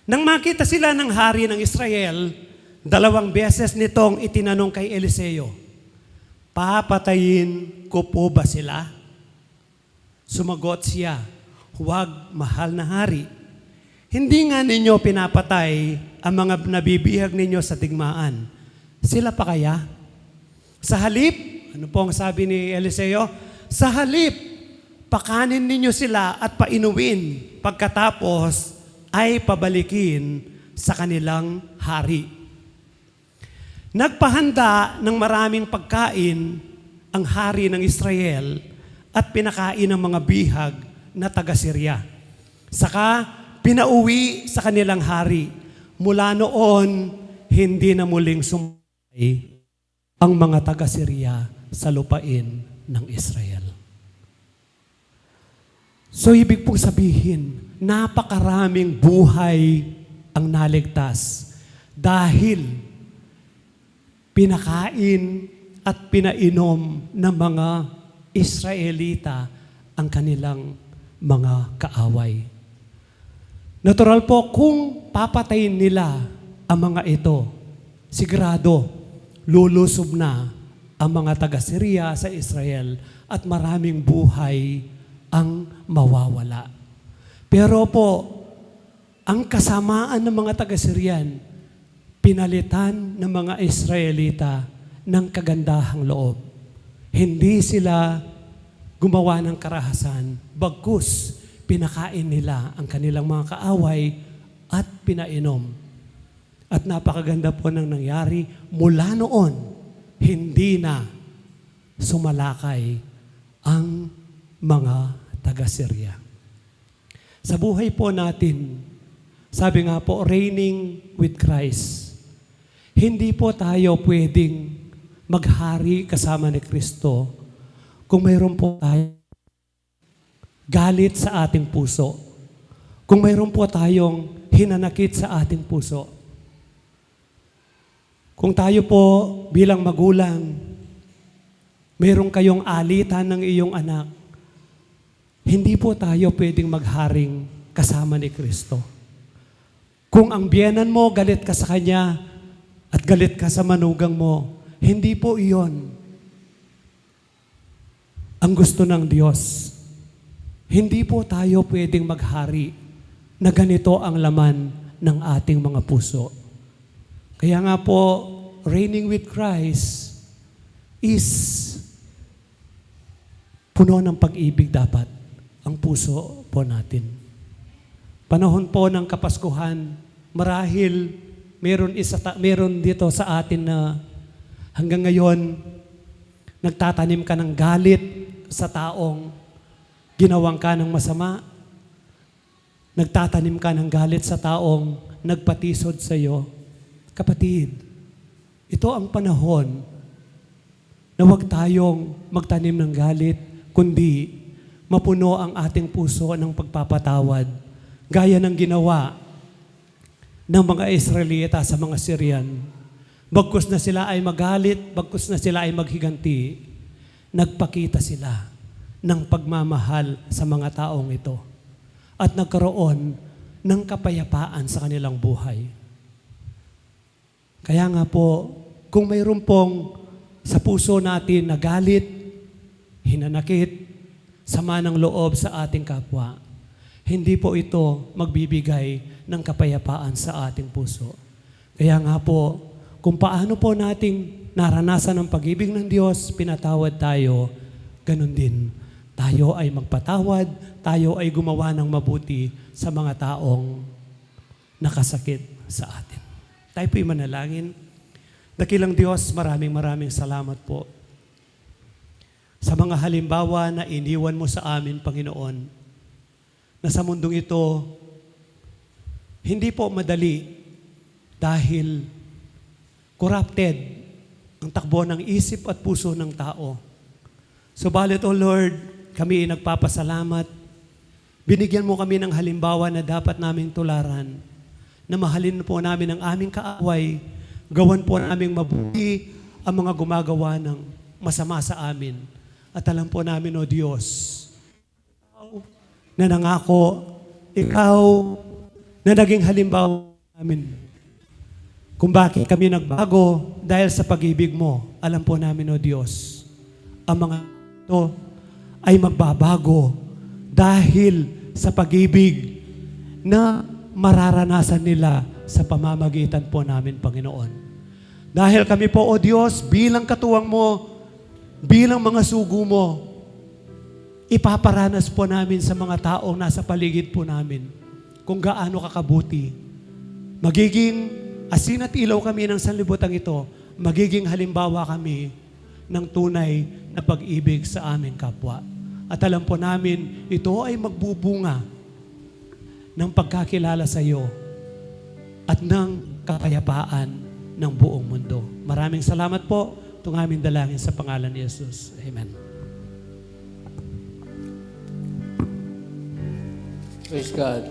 Nang makita sila ng hari ng Israel, 2 beses nitong itinanong kay Eliseo, papatayin ko po ba sila? Sumagot siya, huwag mahal na hari. Hindi nga ninyo pinapatay ang mga nabibihag ninyo sa digmaan. Sila pa kaya? Sa halip, ano po ang sabi ni Eliseo? Sa halip, pakanin ninyo sila at painuwin. Pagkatapos ay pabalikin sa kanilang hari. Nagpahanda ng maraming pagkain ang hari ng Israel at pinakain ang mga bihag na taga-Syria. Saka pinauwi sa kanilang hari. Mula noon, hindi na muling sumakay ang mga taga-Syria sa lupain ng Israel. So ibig pong sabihin, napakaraming buhay ang naligtas dahil pinakain at pinainom ng mga Israelita ang kanilang mga kaaway. Natural po, kung papatayin nila ang mga ito, sigurado, lulusob na ang mga taga-Syria sa Israel at maraming buhay ang mawawala. Pero po, ang kasamaan ng mga taga-Syrian, pinalitan ng mga Israelita ng kagandahang loob. Hindi sila gumawa ng karahasan, bagkus pinakain nila ang kanilang mga kaaway at pinainom. At napakaganda po ng nangyari, mula noon, hindi na sumalakay ang mga taga-Syria. Sa buhay po natin, sabi nga po, reigning with Christ. Hindi po tayo pwedeng maghari kasama ni Kristo kung mayroon po tayo galit sa ating puso. Kung mayroon po tayong hinanakit sa ating puso. Kung tayo po bilang magulang, mayroon kayong alitan ng iyong anak, hindi po tayo pwedeng magharing kasama ni Kristo. Kung ang biyenan mo, galit ka sa kanya at galit ka sa manugang mo, hindi po iyon ang gusto ng Diyos. Hindi po tayo pwedeng maghari na ganito ang laman ng ating mga puso. Kaya nga po, reigning with Christ is puno ng pag-ibig dapat ang puso po natin. Panahon po ng Kapaskuhan, marahil meron dito sa atin na hanggang ngayon nagtatanim ka ng galit sa taong ginawang ka ng masama. Nagtatanim ka ng galit sa taong nagpatisod sa iyo. Kapatid, ito ang panahon na huwag tayong magtanim ng galit, kundi mapuno ang ating puso ng pagpapatawad, gaya ng ginawa ng mga Israelita sa mga Syrian. Bagkus na sila ay magalit, bagkus na sila ay maghiganti, nagpakita sila ng pagmamahal sa mga taong ito at nagkaroon ng kapayapaan sa kanilang buhay. Kaya nga po, kung mayroon pong sa puso natin na galit, hinanakit, sama ng loob sa ating kapwa, hindi po ito magbibigay ng kapayapaan sa ating puso. Kaya nga po, kung paano po nating naranasan ang pag-ibig ng Diyos, pinatawad tayo, ganun din tayo ay magpatawad, tayo ay gumawa ng mabuti sa mga taong nakasakit sa atin. Tayo po'y manalangin. Dakilang Diyos, maraming salamat po sa mga halimbawa na iniwan mo sa amin, Panginoon, na sa mundong ito, hindi po madali dahil corrupted ang takbo ng isip at puso ng tao. Subalit, O Lord, kami ay nagpapasalamat. Binigyan mo kami ng halimbawa na dapat naming tularan, na mahalin po namin ang aming kaaway, gawan po naming mabuti ang mga gumagawa ng masama sa amin. At alam po namin, O Diyos, na nangako, Ikaw na naging halimbawa namin kung bakit kami nagbago dahil sa pag-ibig mo. Alam po namin, O Diyos, ang mga ito ay magbabago dahil sa pag-ibig na mararanasan nila sa pamamagitan po namin, Panginoon. Dahil kami po, O Diyos, bilang katuwang mo, bilang mga sugo mo, ipaparanas po namin sa mga taong nasa paligid po namin kung gaano kakabuti. Magiging asin at ilaw kami ng sanlibutan ito, magiging halimbawa kami ng tunay na pag-ibig sa aming kapwa. At alam po namin, ito ay magbubunga ng pagkakilala sa iyo at ng kapayapaan ng buong mundo. Maraming salamat po. Itong aming dalangin sa pangalan ni Jesus. Amen. Praise God.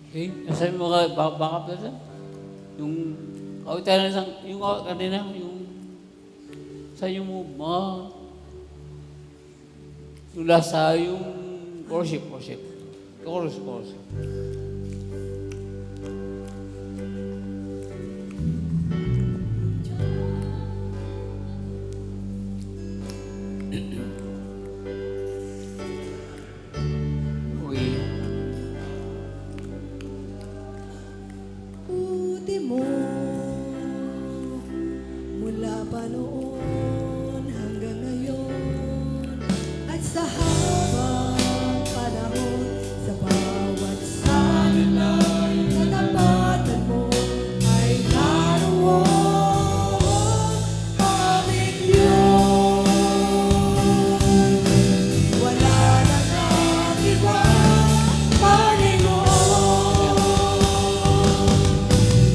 Okay? Nasabi mo ka, backup na dyan? Yung kawitan na yung kanina, yung sa yung yung last yung worship. Chorus. Okay. Buti mo mula pa noon hanggang ngayon at sa habang panahon sa bawat sanilay katapatan mo ay naroon aming Diyos. Wala nang ang iba, Panginoon.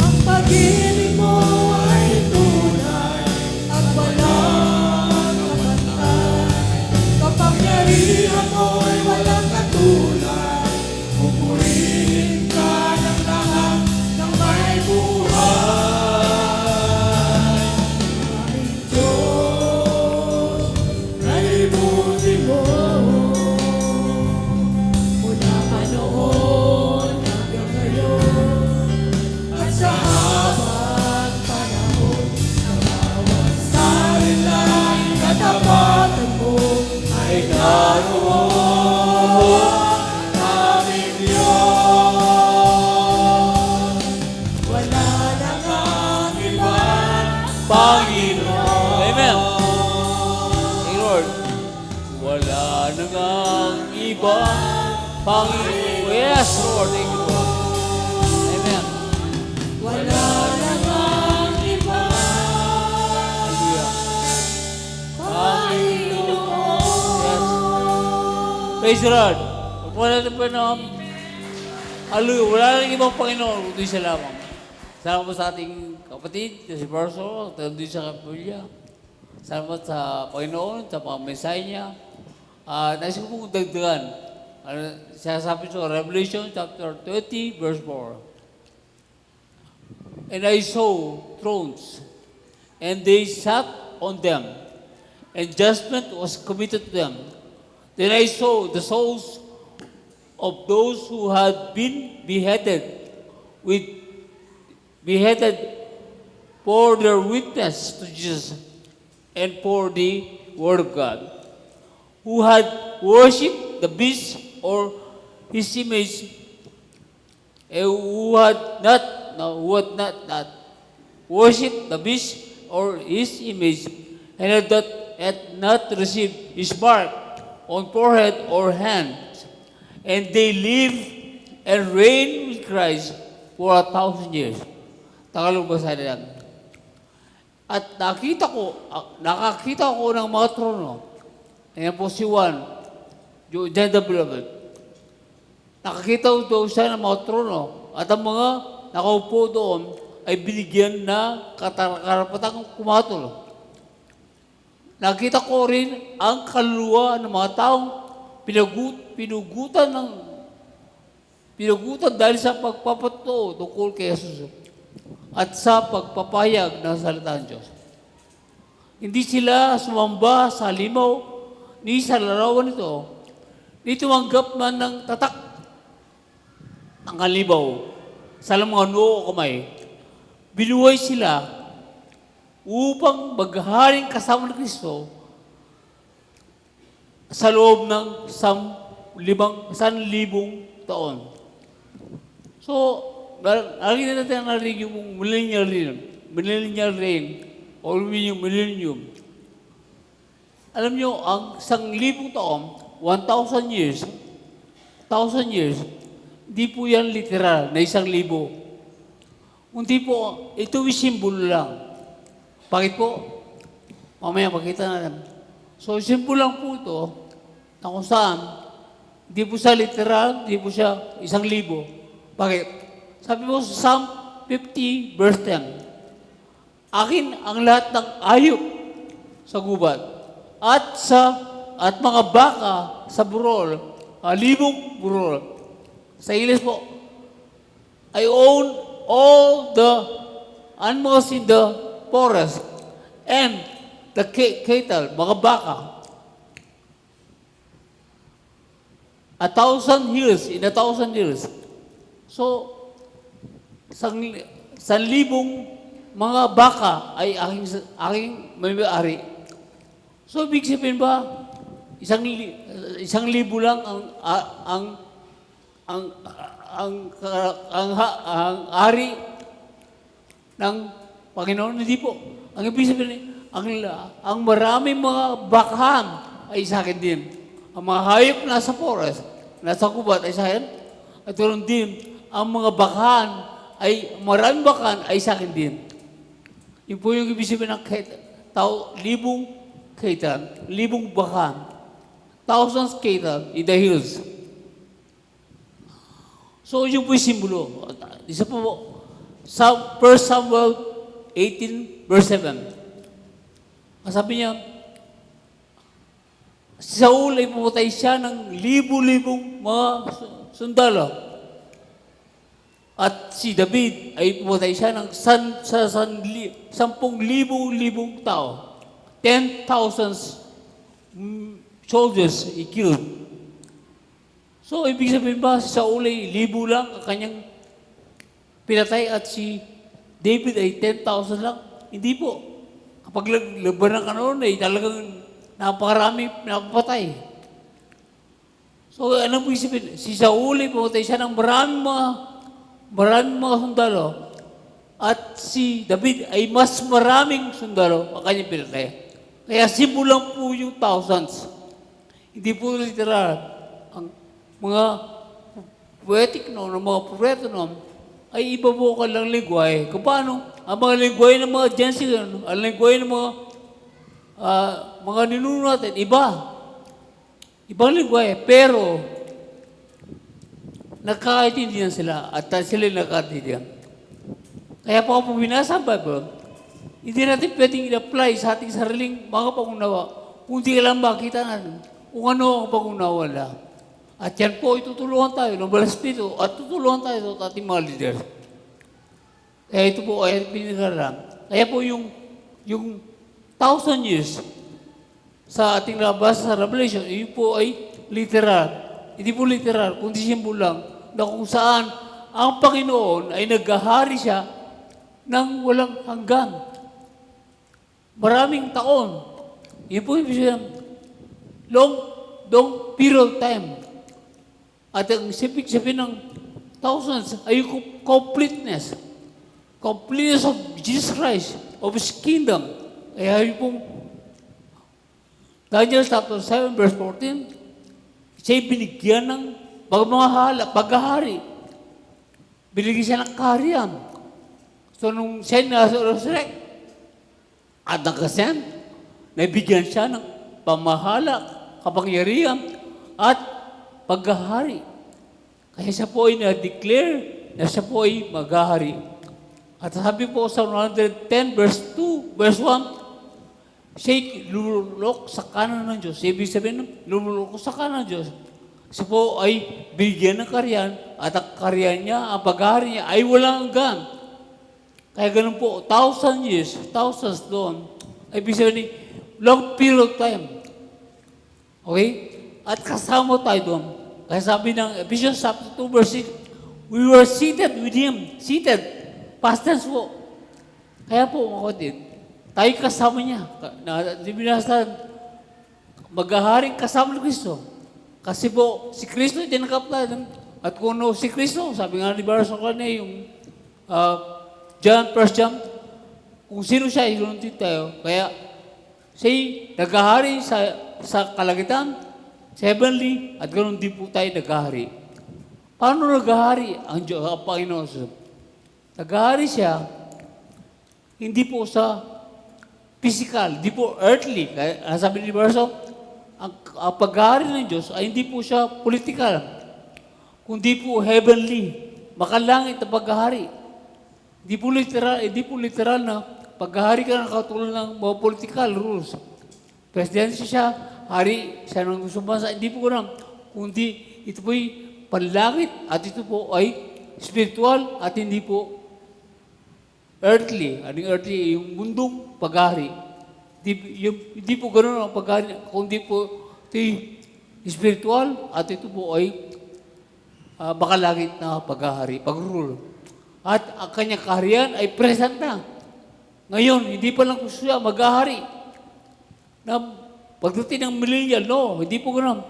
Ang pag-ibig mo ay tunay at walang kapantay. Kapangyarihan mo'y walang katulad. Pupurihin ka ng lahat ng may buhay. Aming Diyos, naibuti mo. Mula pa noon hanggang ngayon at sa habang panahon sa bawat sanilay katapatan mo ay naroon aming Diyos. Wala nang ang iba, Panginoon. Amen. Hey Lord, wala nang ang iba, Panginoon. Yes, Lord. Thank you, Lord. Amen. wala nang ang iba, Hallelujah. Panginoon. Praise the Lord. Huwag natin po na, hallelujah, wala nang ibang Panginoon, kundi siya lamang. Salamat sa ating kapatid, si Barso, at doon sa kapilya. Salamat sa Panginoon, sa mga mensahe niya. Nais ko pong dagdagan. Siya sabi sa Revelation chapter 20, verse 4. And I saw thrones, and they sat on them, and judgment was committed to them. Then I saw the souls of those who had been beheaded for their witness to Jesus and for the Word of God, who had worshipped the beast or his image, and who had not worshipped the beast or his image, and had not received his mark on forehead or hands, and they live and reign with Christ for 1,000 years. Tagalog ba sa yan? At nakakita ko ng mga trono. Ayan po si Juan, John the Beloved. Nakakita ko daw siya ng mga trono. At ang mga nakaupo doon ay binigyan na karapatang kumatol. Nakita ko rin ang kaluluwa ng mga taong pinugutan dahil sa pagpapatuo tungkol kay Jesus at sa pagpapayag ng salita ng Diyos. Hindi sila sumamba sa limaw ni sa larawan nito, ni tumanggap man ng tatak ang kalibaw sa mga noo o kamay. Binuhay sila upang maghaharing kasama ni Kristo sa loob ng 1,000 taon. So, nakikita natin ang narinig yung millennial reign, or millennium. Alam nyo, ang 1,000 taon, 1,000 years, 1,000 years, hindi po yan literal na 1,000. Kundi po, ito ay simbolo lang. Bakit po? Mamaya makita natin. So, simbolo lang po ito na kung saan, hindi po siya literal, hindi po siya 1,000. Bakit? Sabi mo sa Psalm 50 verse 10, akin ang lahat ng ayop sa gubat at mga baka sa burol, 1,000 burol. Sa English po, I own all the animals in the forest and the cattle, mga baka. 1,000 hills in 1,000 hills. So, 1,000 mga baka ay aking may-ari. So, ibig sabihin ba, 1,000 lang ang ari ng Panginoon? Hindi po. Ang ibig sabihin, ang maraming mga bakahan ay sa akin din. Ang mga hayop nasa forest, nasa kubat ay sa akin. At ganoon din, ang mga bakahan maraming bakahan ay sa akin din. Yun po yung ibig sabihin ng 1,000 cattle, 1,000 bakahan, thousands cattle in the hills. So, yun po yung simbolo. Isa po, 1 Samuel 18, verse 7. Sabi niya, si Saul ay pumatay siya ng libu-libong mga sundalo. At si David ay pumatay siya ng 10,000 tao. 10,000 soldiers he killed. So, ibig sabihin ba, si Saul ay 1,000 lang ang kanyang pinatay at si David ay 10,000 lang? Hindi po. Kapag labanan ka noon ay talagang napakarami napapatay. So, ano po isipin? Si Saul ay pumatay siya ng maraming mga sundalo. At si David ay mas maraming sundalo ang kanyang pinatay. Kaya simulang po yung thousands. Hindi po literal. Ang mga poetic noon, ang mga propeta noon, ay iba po ka lang lingwahe. Kung paano, ang mga lingwahe ng mga Gensil, ang lingwahe ng mga ninuno natin, iba. Ibang lingwahe. Pero, nagkakaintindihan sila at sila nagkakaintindihan. Kaya po kung binasa ang Bible, hindi natin pwedeng i-apply sa ating sariling mga pangunawa kung di lang makita natin kung ano ang pangunawa nila. At yan po, itutulungan tayo ng Espiritu at tutulungan tayo sa ating mga leader. Kaya ito po ay pinagalan. Kaya po yung 1,000 years sa ating labas sa Revelation, yun po ay literal. Hindi po literal, kundi simbolo lang na kung saan ang Panginoon ay naghahari siya ng walang hanggan. Maraming taon. Yun po yung long period of time. At ang sabihin ng thousands ay yung completeness. Completeness of Jesus Christ, of His kingdom. Kaya yun pong Daniel chapter 7 verse 14, Siya'y binigyan ng paghahari. Binigyan siya ng kaharian. So, nung siya'y nasa-resurrect, at nagkasend, nabigyan siya ng pamahala, kapangyarihan, at paghahari. Kaya siya po ay na-declare na siya po ay maghahari. At sabi po sa 110 verse 2, verse 1, siya'y lumulok sa kanan ng Diyos. Ibig sabihin, lumulok sa kanan ng Diyos. Siya po ay bigyan ng karyan at ang karyan niya, ang paghahari niya ay walang hanggan. Kaya ganun po, thousands doon, ay ibig sabihin, long period of time. Okay? At kasama tayo doon. Kaya sabi ng Ephesians chapter 2 verse 6, we were seated with Him. Seated. Past tense po. Kaya po, mga kapatid, tayo kasama niya. Di binasan, maghaharing kasama ni Kristo. Kasi po, si Kristo tinanggap natin. At kung no, si Kristo, sabi nga ni Barso kanina, yung First John, kung sino siya, ilunin tayo. Kaya, siya'y naghahari sa kalagitan, sa heavenly, at ganoon din po tayo naghahari. Paano naghahari ang Panginoon? Naghahari siya, hindi po sa physical, hindi po earthly. Kaya sabi ni Barso, ang paghahari ng Diyos ay hindi po siya political, kundi po heavenly, makalangit na paghahari. Hindi po literal na paghahari ka ng katulad ng mga political rules. Presidensya siya, hari siya ng gusto bansa, hindi po ganun. Kundi ito po'y panlangit at ito po ay spiritual at hindi po earthly. Anong earthly? Yung mundong paghahari. Hindi po ganun ang paghahari, kundi po ito spiritual at ito po ay makalangit na paghahari, pag-rule. At ang kanyang kaharian ay present na. Ngayon, hindi pa lang gusto siya maghahari. Na pagdating ng millennial, no, hindi po ganun.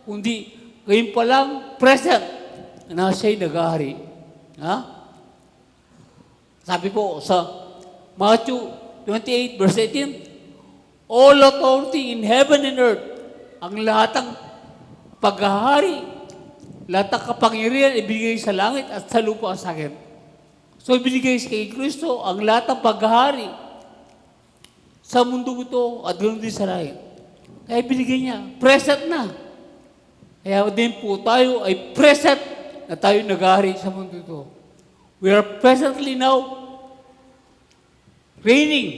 Kundi, ngayon pa lang, present na siya'y naghahari. Ha? Sabi po sa Matthew 28, verse 18, all authority in heaven and earth, ang lahat ng paghahari, lahat ng kapangyarihan ibigay sa langit at sa lupa sa akin. So, ibinigay kay Kristo ang lahat ng paghahari sa mundo ito at ganoon din sa langit. Kaya ibinigay niya, present na. Kaya din po tayo ay present na tayo naghahari sa mundo ito. We are presently now reigning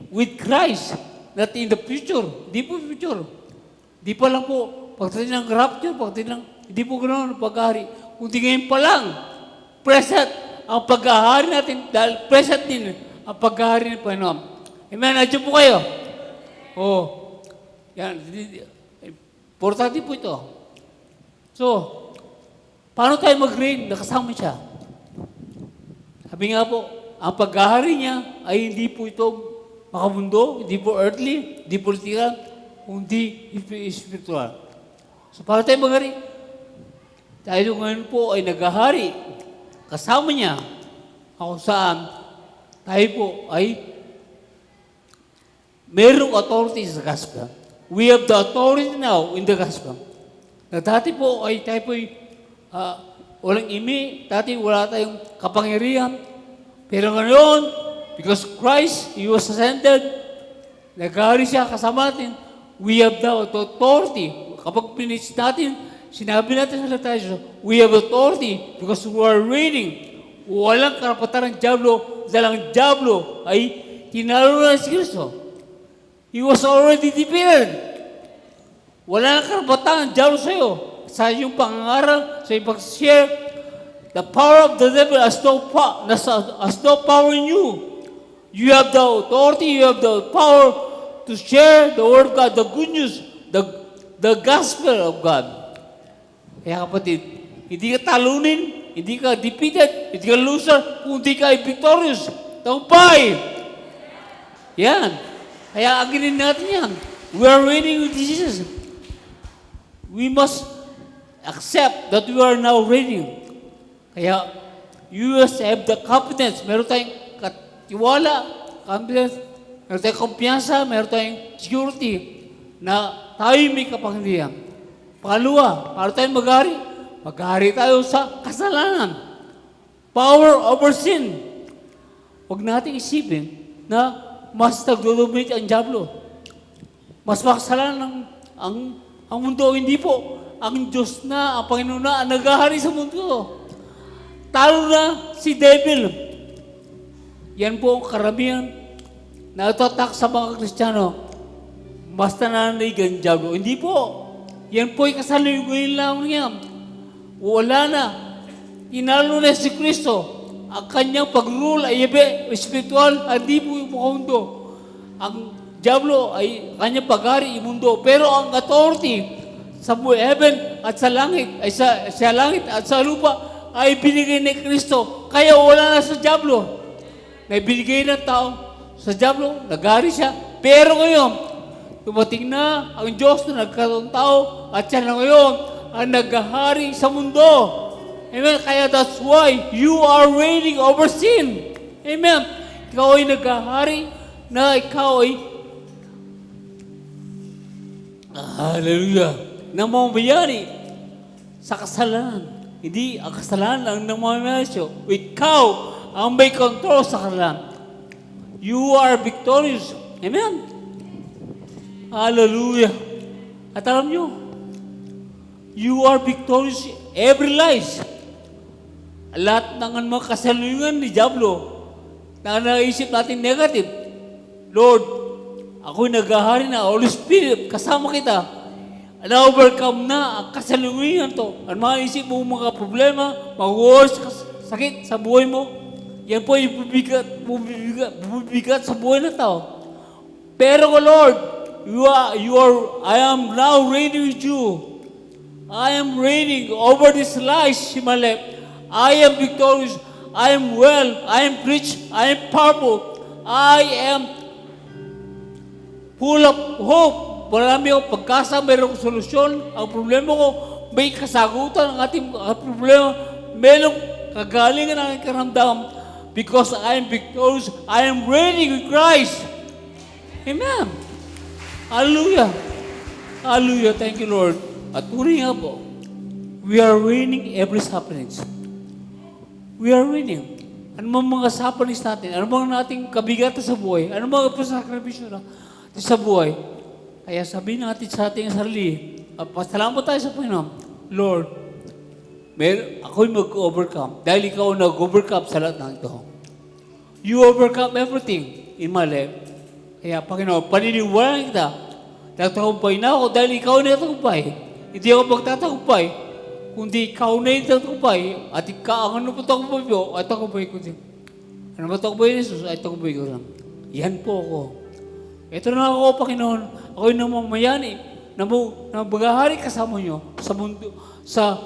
with Christ, not in the future. Di po future. Di pa lang po, pagdating ng rapture, pagdating ng, hindi po ganoon ang paghahari. Kundi ngayon pa lang, present ang paghahari natin, dahil present din ang paghahari ng Panginoon. Amen? Nandiyo po kayo? Oo. Yan. Importante po ito. So, paano tayo mag-reign? Nakasama siya. Sabi nga po, ang paghahari niya ay hindi po ito makamundo, hindi po earthly, hindi political, kundi spiritual. So, paano tayo mag-hari? Tayo ngayon po ay naghahari. Kasama niya, kung saan tayo po ay mayroong authority sa gospel. We have the authority now in the gospel. Na dati po ay tayo po ay walang imi, dati wala tayong kapangyarihan. Pero ngayon, because Christ, He was ascended, naghahari siya kasama natin, we have the authority. Kapag pinis natin, sinabi natin sa tayo, we have authority because we are reigning. Walang karapatan ng Diablo dahil ang Diablo ay tinalo na si Kristo. He was already defeated. Wala nang karapatan ng Diablo sa iyo. Sa iyong pangangaral, sa iyong pag-share, the power of the devil has no power in you. You have the authority, you have the power to share the word of God, the good news, the gospel of God. Kaya kapatid, hindi ka talunin, hindi ka defeated, hindi ka loser, kundi ka victorious. Tagumpay! Yan. Kaya aginin natin yan. We are reigning with Jesus. We must accept that we are now reigning. Kaya, you must have the confidence. Meron tayong tiwala, confidence, meron tayong kumpiyansa, meron tayong security na tayo may kapangyarihan. Pangalawa, paano tayo maghari? Maghari tayo sa kasalanan. Power over sin. Huwag natin isipin na mas nagdodominate ang diablo. Mas makasalanan ang mundo. Hindi po. Ang Diyos na, ang Panginoon na, ang naghahari sa mundo. Talo na si devil. Yan po ang karamihan na itatak sa mga Kristiyano. Mas nananalig ang diablo. Hindi po. Yan po ay kasalukuyan lang niya. Wala na. Inalo na si Kristo. Ang kanyang pag-rule ay spiritual, hindi po yung mundo. Ang diablo ay kanyang paghari yung mundo. Pero ang authority sa heaven at sa langit, ay sa langit at sa lupa, ay binigay ni Kristo. Kaya wala na sa diablo. Na binigay ng tao sa diablo, naghari siya. Pero ngayon, dumating na ang Diyos na nagkaroon tao at siya na ngayon ang naghahari sa mundo. Amen? Kaya that's why you are reigning over sin. Amen? Ikaw ay naghahari na ikaw ay hallelujah, namamayari sa kasalanan. Hindi ang kasalanan ang namamayari siya. Ikaw ang may control sa kasalanan. You are victorious. Amen? Hallelujah. At alam nyo, you are victorious every life. Lahat ng mga kasalungan ni Diablo na naisip natin negative. Lord, ako'y naghahari na, Holy Spirit, kasama kita. Na-overcome na ang kasalungan to. Ang mga isip mo mga problema, mga wars, sakit sa buhay mo, yan po ay bubigat sa buhay ng tao. Pero Lord, I am now reigning with you. I am reigning over this life in my life. I am victorious. I am well. I am rich. I am powerful. I am full of hope. Marami akong pagkasa, mayroong solusyon. Ang problema ko, may kasagutan ang ating problema. Mayroong kagalingan ang aking karamdam. Because I am victorious. I am reigning with Christ. Amen. Hallelujah. Hallelujah. Thank you, Lord. At tuloy nga po, we are reigning every sufferings. We are reigning. Ano mga sufferings natin? Ano mga nating kabigatan sa buhay? Ano mga pasakripisyo na sa buhay? Kaya sabihin natin sa ating sarili, pasalamat tayo sa Panginoon. Lord, ako'y mag-overcome. Dahil ikaw nag-overcome sa lahat ng ito. You overcome everything in my life. Kaya Panginoon, paniniwalaan kita. Nagtagumpay na ako dahil ikaw na nagtagumpay. Hindi ako magtatagumpay. Kundi ikaw na yung nagtagumpay. At ikaw, ano po tagumpay mo? At tagumpay ko din. Ano ba tagumpay ni Jesus? Ay tagumpay ko lang. Yan po ako. Ito na ako, Panginoon. Ako'y namamayani. Na maghahari kasama nyo sa mundo, sa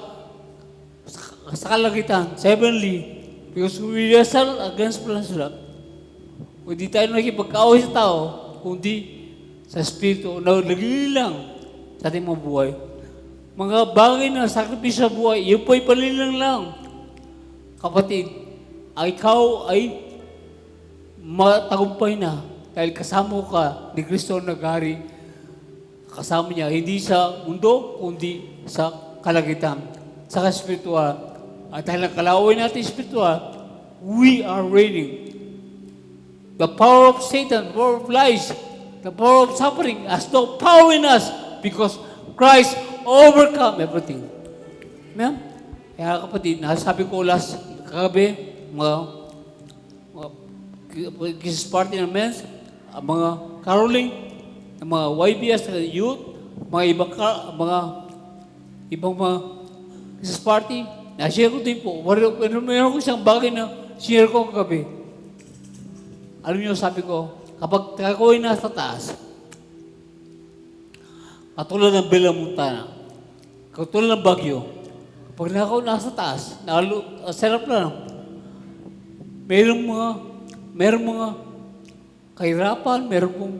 kalagitan, sa heavenly. Because we wrestle against plans of that. Hindi tayo nakipagkaaway sa tao, kundi sa Espiritu na naglilang sa ating mga buhay. Mga bagay na sakripisyo sa buhay, yun po'y palilang lang. Kapatid, ikaw ay matagumpay na dahil kasama ka ni Kristo naghari. Kasama niya, hindi sa mundo, kundi sa kalagitan, sa espiritual. At dahil nakalaway natin espiritual, we are reigning. The power of Satan, the power of lies, the power of suffering has no power in us because Christ overcome everything. Amen? Kaya kapatid, nasabi ko last kagabi, mga Christmas party ng men's, mga caroling, mga YBS, youth, mga ibang mga Christmas party, na-share ko din po. Meron ko isang bagay na share ko kagabi. Alam niyo, sabi ko, kapag ako'y nasa taas, katulad ng Bella Montana, katulad ng Bagyo, kapag ako nasa taas, sarap lang, merong mga kahirapan, merong pong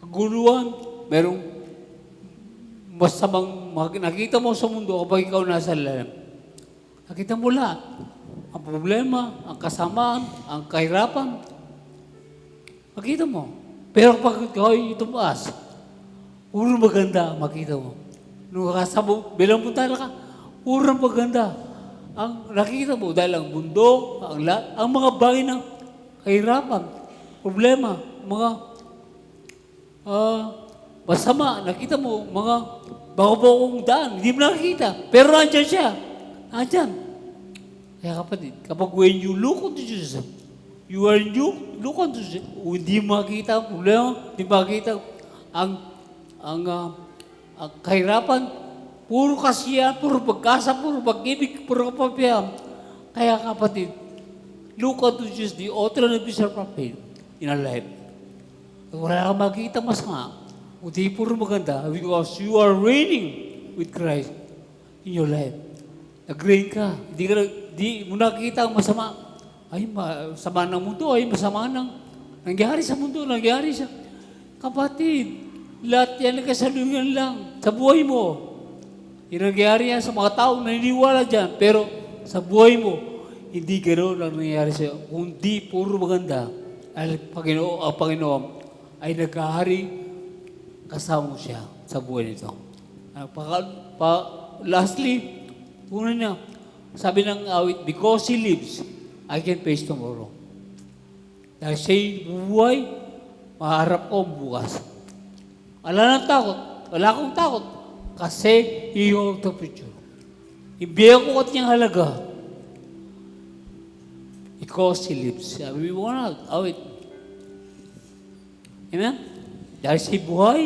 kaguluhan, merong masamang nakita mo sa mundo kapag ikaw nasa lalim. Nakita mo lahat. Ang problema, ang kasamaan, ang kahirapan. Makita mo. Pero kapag ikaw ay tumaas, puro maganda makita mo. nung kasabog, bilang punta ka, purang paganda. Ang nakikita mo, dahil ang bundok, ang mga bagay ng kahirapan, problema, mga masama, nakita mo, mga bako-bakong daan, hindi mo nakikita. Pero nandyan siya. Nandyan. Kaya kapatid, kapag when you look unto Jesus, you are new, look unto Jesus, hindi makita ang problema, hindi makita ang kahirapan, puro kasiyahan, puro pagkasa, puro pag-ibig, puro kapapayaan. Kaya kapatid, look unto Jesus, the author and finisher of our faith in our life. Wala kang makita masama, kundi puro maganda, because you are reigning with Christ in your life. Nag-reign ka, di mo nakita ang masama. Ay, masama ng mundo, ay masama ng nangyari sa mundo, nangyari sa... Kapatid, lahat yan ay kasalungan lang sa buhay mo. Yung nangyari yan sa mga tao na naniniwala dyan, pero sa buhay mo, hindi gano'n ang nangyari sa'yo. Kundi puro maganda. Ang Panginoon ay nagkahari kasama mo siya sa buhay nito. Lastly, una niya, sabi ng awit, because He lives, I can face tomorrow. Dahil siya'y buhay, maharap ko bukas. Wala nang takot. Wala akong takot. Kasi He holds the future. Ibigay ko at niyang halaga. Because He lives. Sabi mo na, awit. Amen? Dahil siya'y buhay,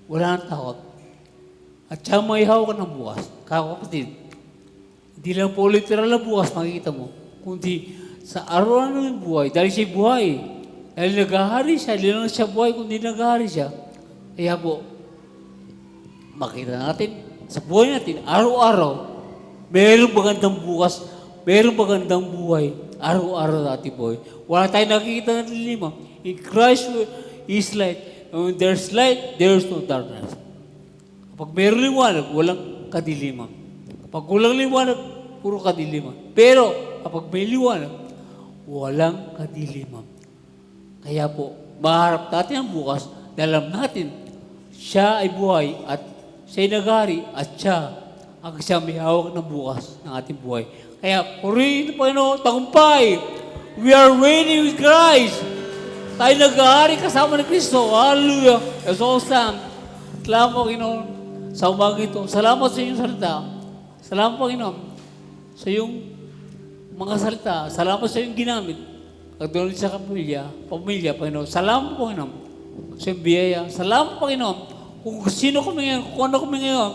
wala nang takot. At siya may hawak ng bukas. Kapatid, hindi lang po literal na bukas makikita mo, kundi sa araw-araw ng buhay, dahil siya buhay, dahil naghahari siya, hindi lang siya buhay, kundi naghahari siya. Kaya po, makita natin, sa buhay natin, araw-araw, mayroong magandang bukas, mayroong magandang buhay, araw-araw natin buhay. Wala tayong nakikita ng dilima. In Christ is light. And when there's light, there's no darkness. Kapag mayroong liwanag, walang kadiliman. Kapag walang liwanag, puro kadiliman. Pero, kapag may liwanag, walang kadiliman. Kaya po, maharap natin ang bukas, dahil alam natin, siya ay buhay at siya ay nagari at siya ang siyang may hawak ng bukas ng ating buhay. Kaya, purihin po Panginoon, tagumpay. We are reigning with Christ. Tayo nag-ahari kasama ni Kristo. Hallelujah. Let's all stand. Salamat po, Panginoon, sa umaga ito. Salamat sa inyong salita. Salamat po, Panginoon, sa iyong mga salita. Salamat sa iyong ginamit. Pagdulong sa pamilya, Panginoon. Salamat po, Panginoon, sa iyong biyaya. Salamat po, Panginoon, kung sino kami ngayon, kung ano kami ngayon,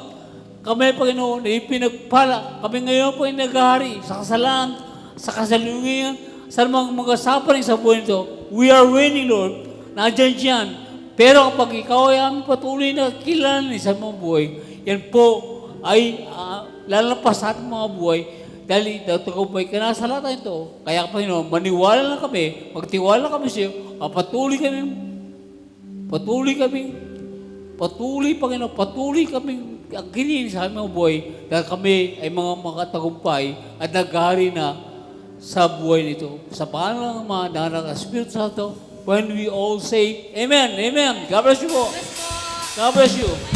kami, Panginoon, ay pinagpala. Kami ngayon po ay naghahari sa kasalanan, sa kasalungan, sa mga suffering sa buhay nito. We are reigning, Lord. Nandiyan dyan. Pero kapag ikaw ay aming patuloy na kilalanin sa mga buhay, yan po ay lalapas sa ating mga buhay dahil tagumpay ka na sa lahat ito. Kaya Panginoon, maniwala lang kami, magtiwala kami sa iyo, patuloy kami ang ginin sa aming mga buhay dahil kami ay mga makatagumpay at naghahari na sa buhay nito. Sa pangalan ng mga Anak at Espiritu Santo, when we all say, Amen, Amen. God bless you po. God bless you.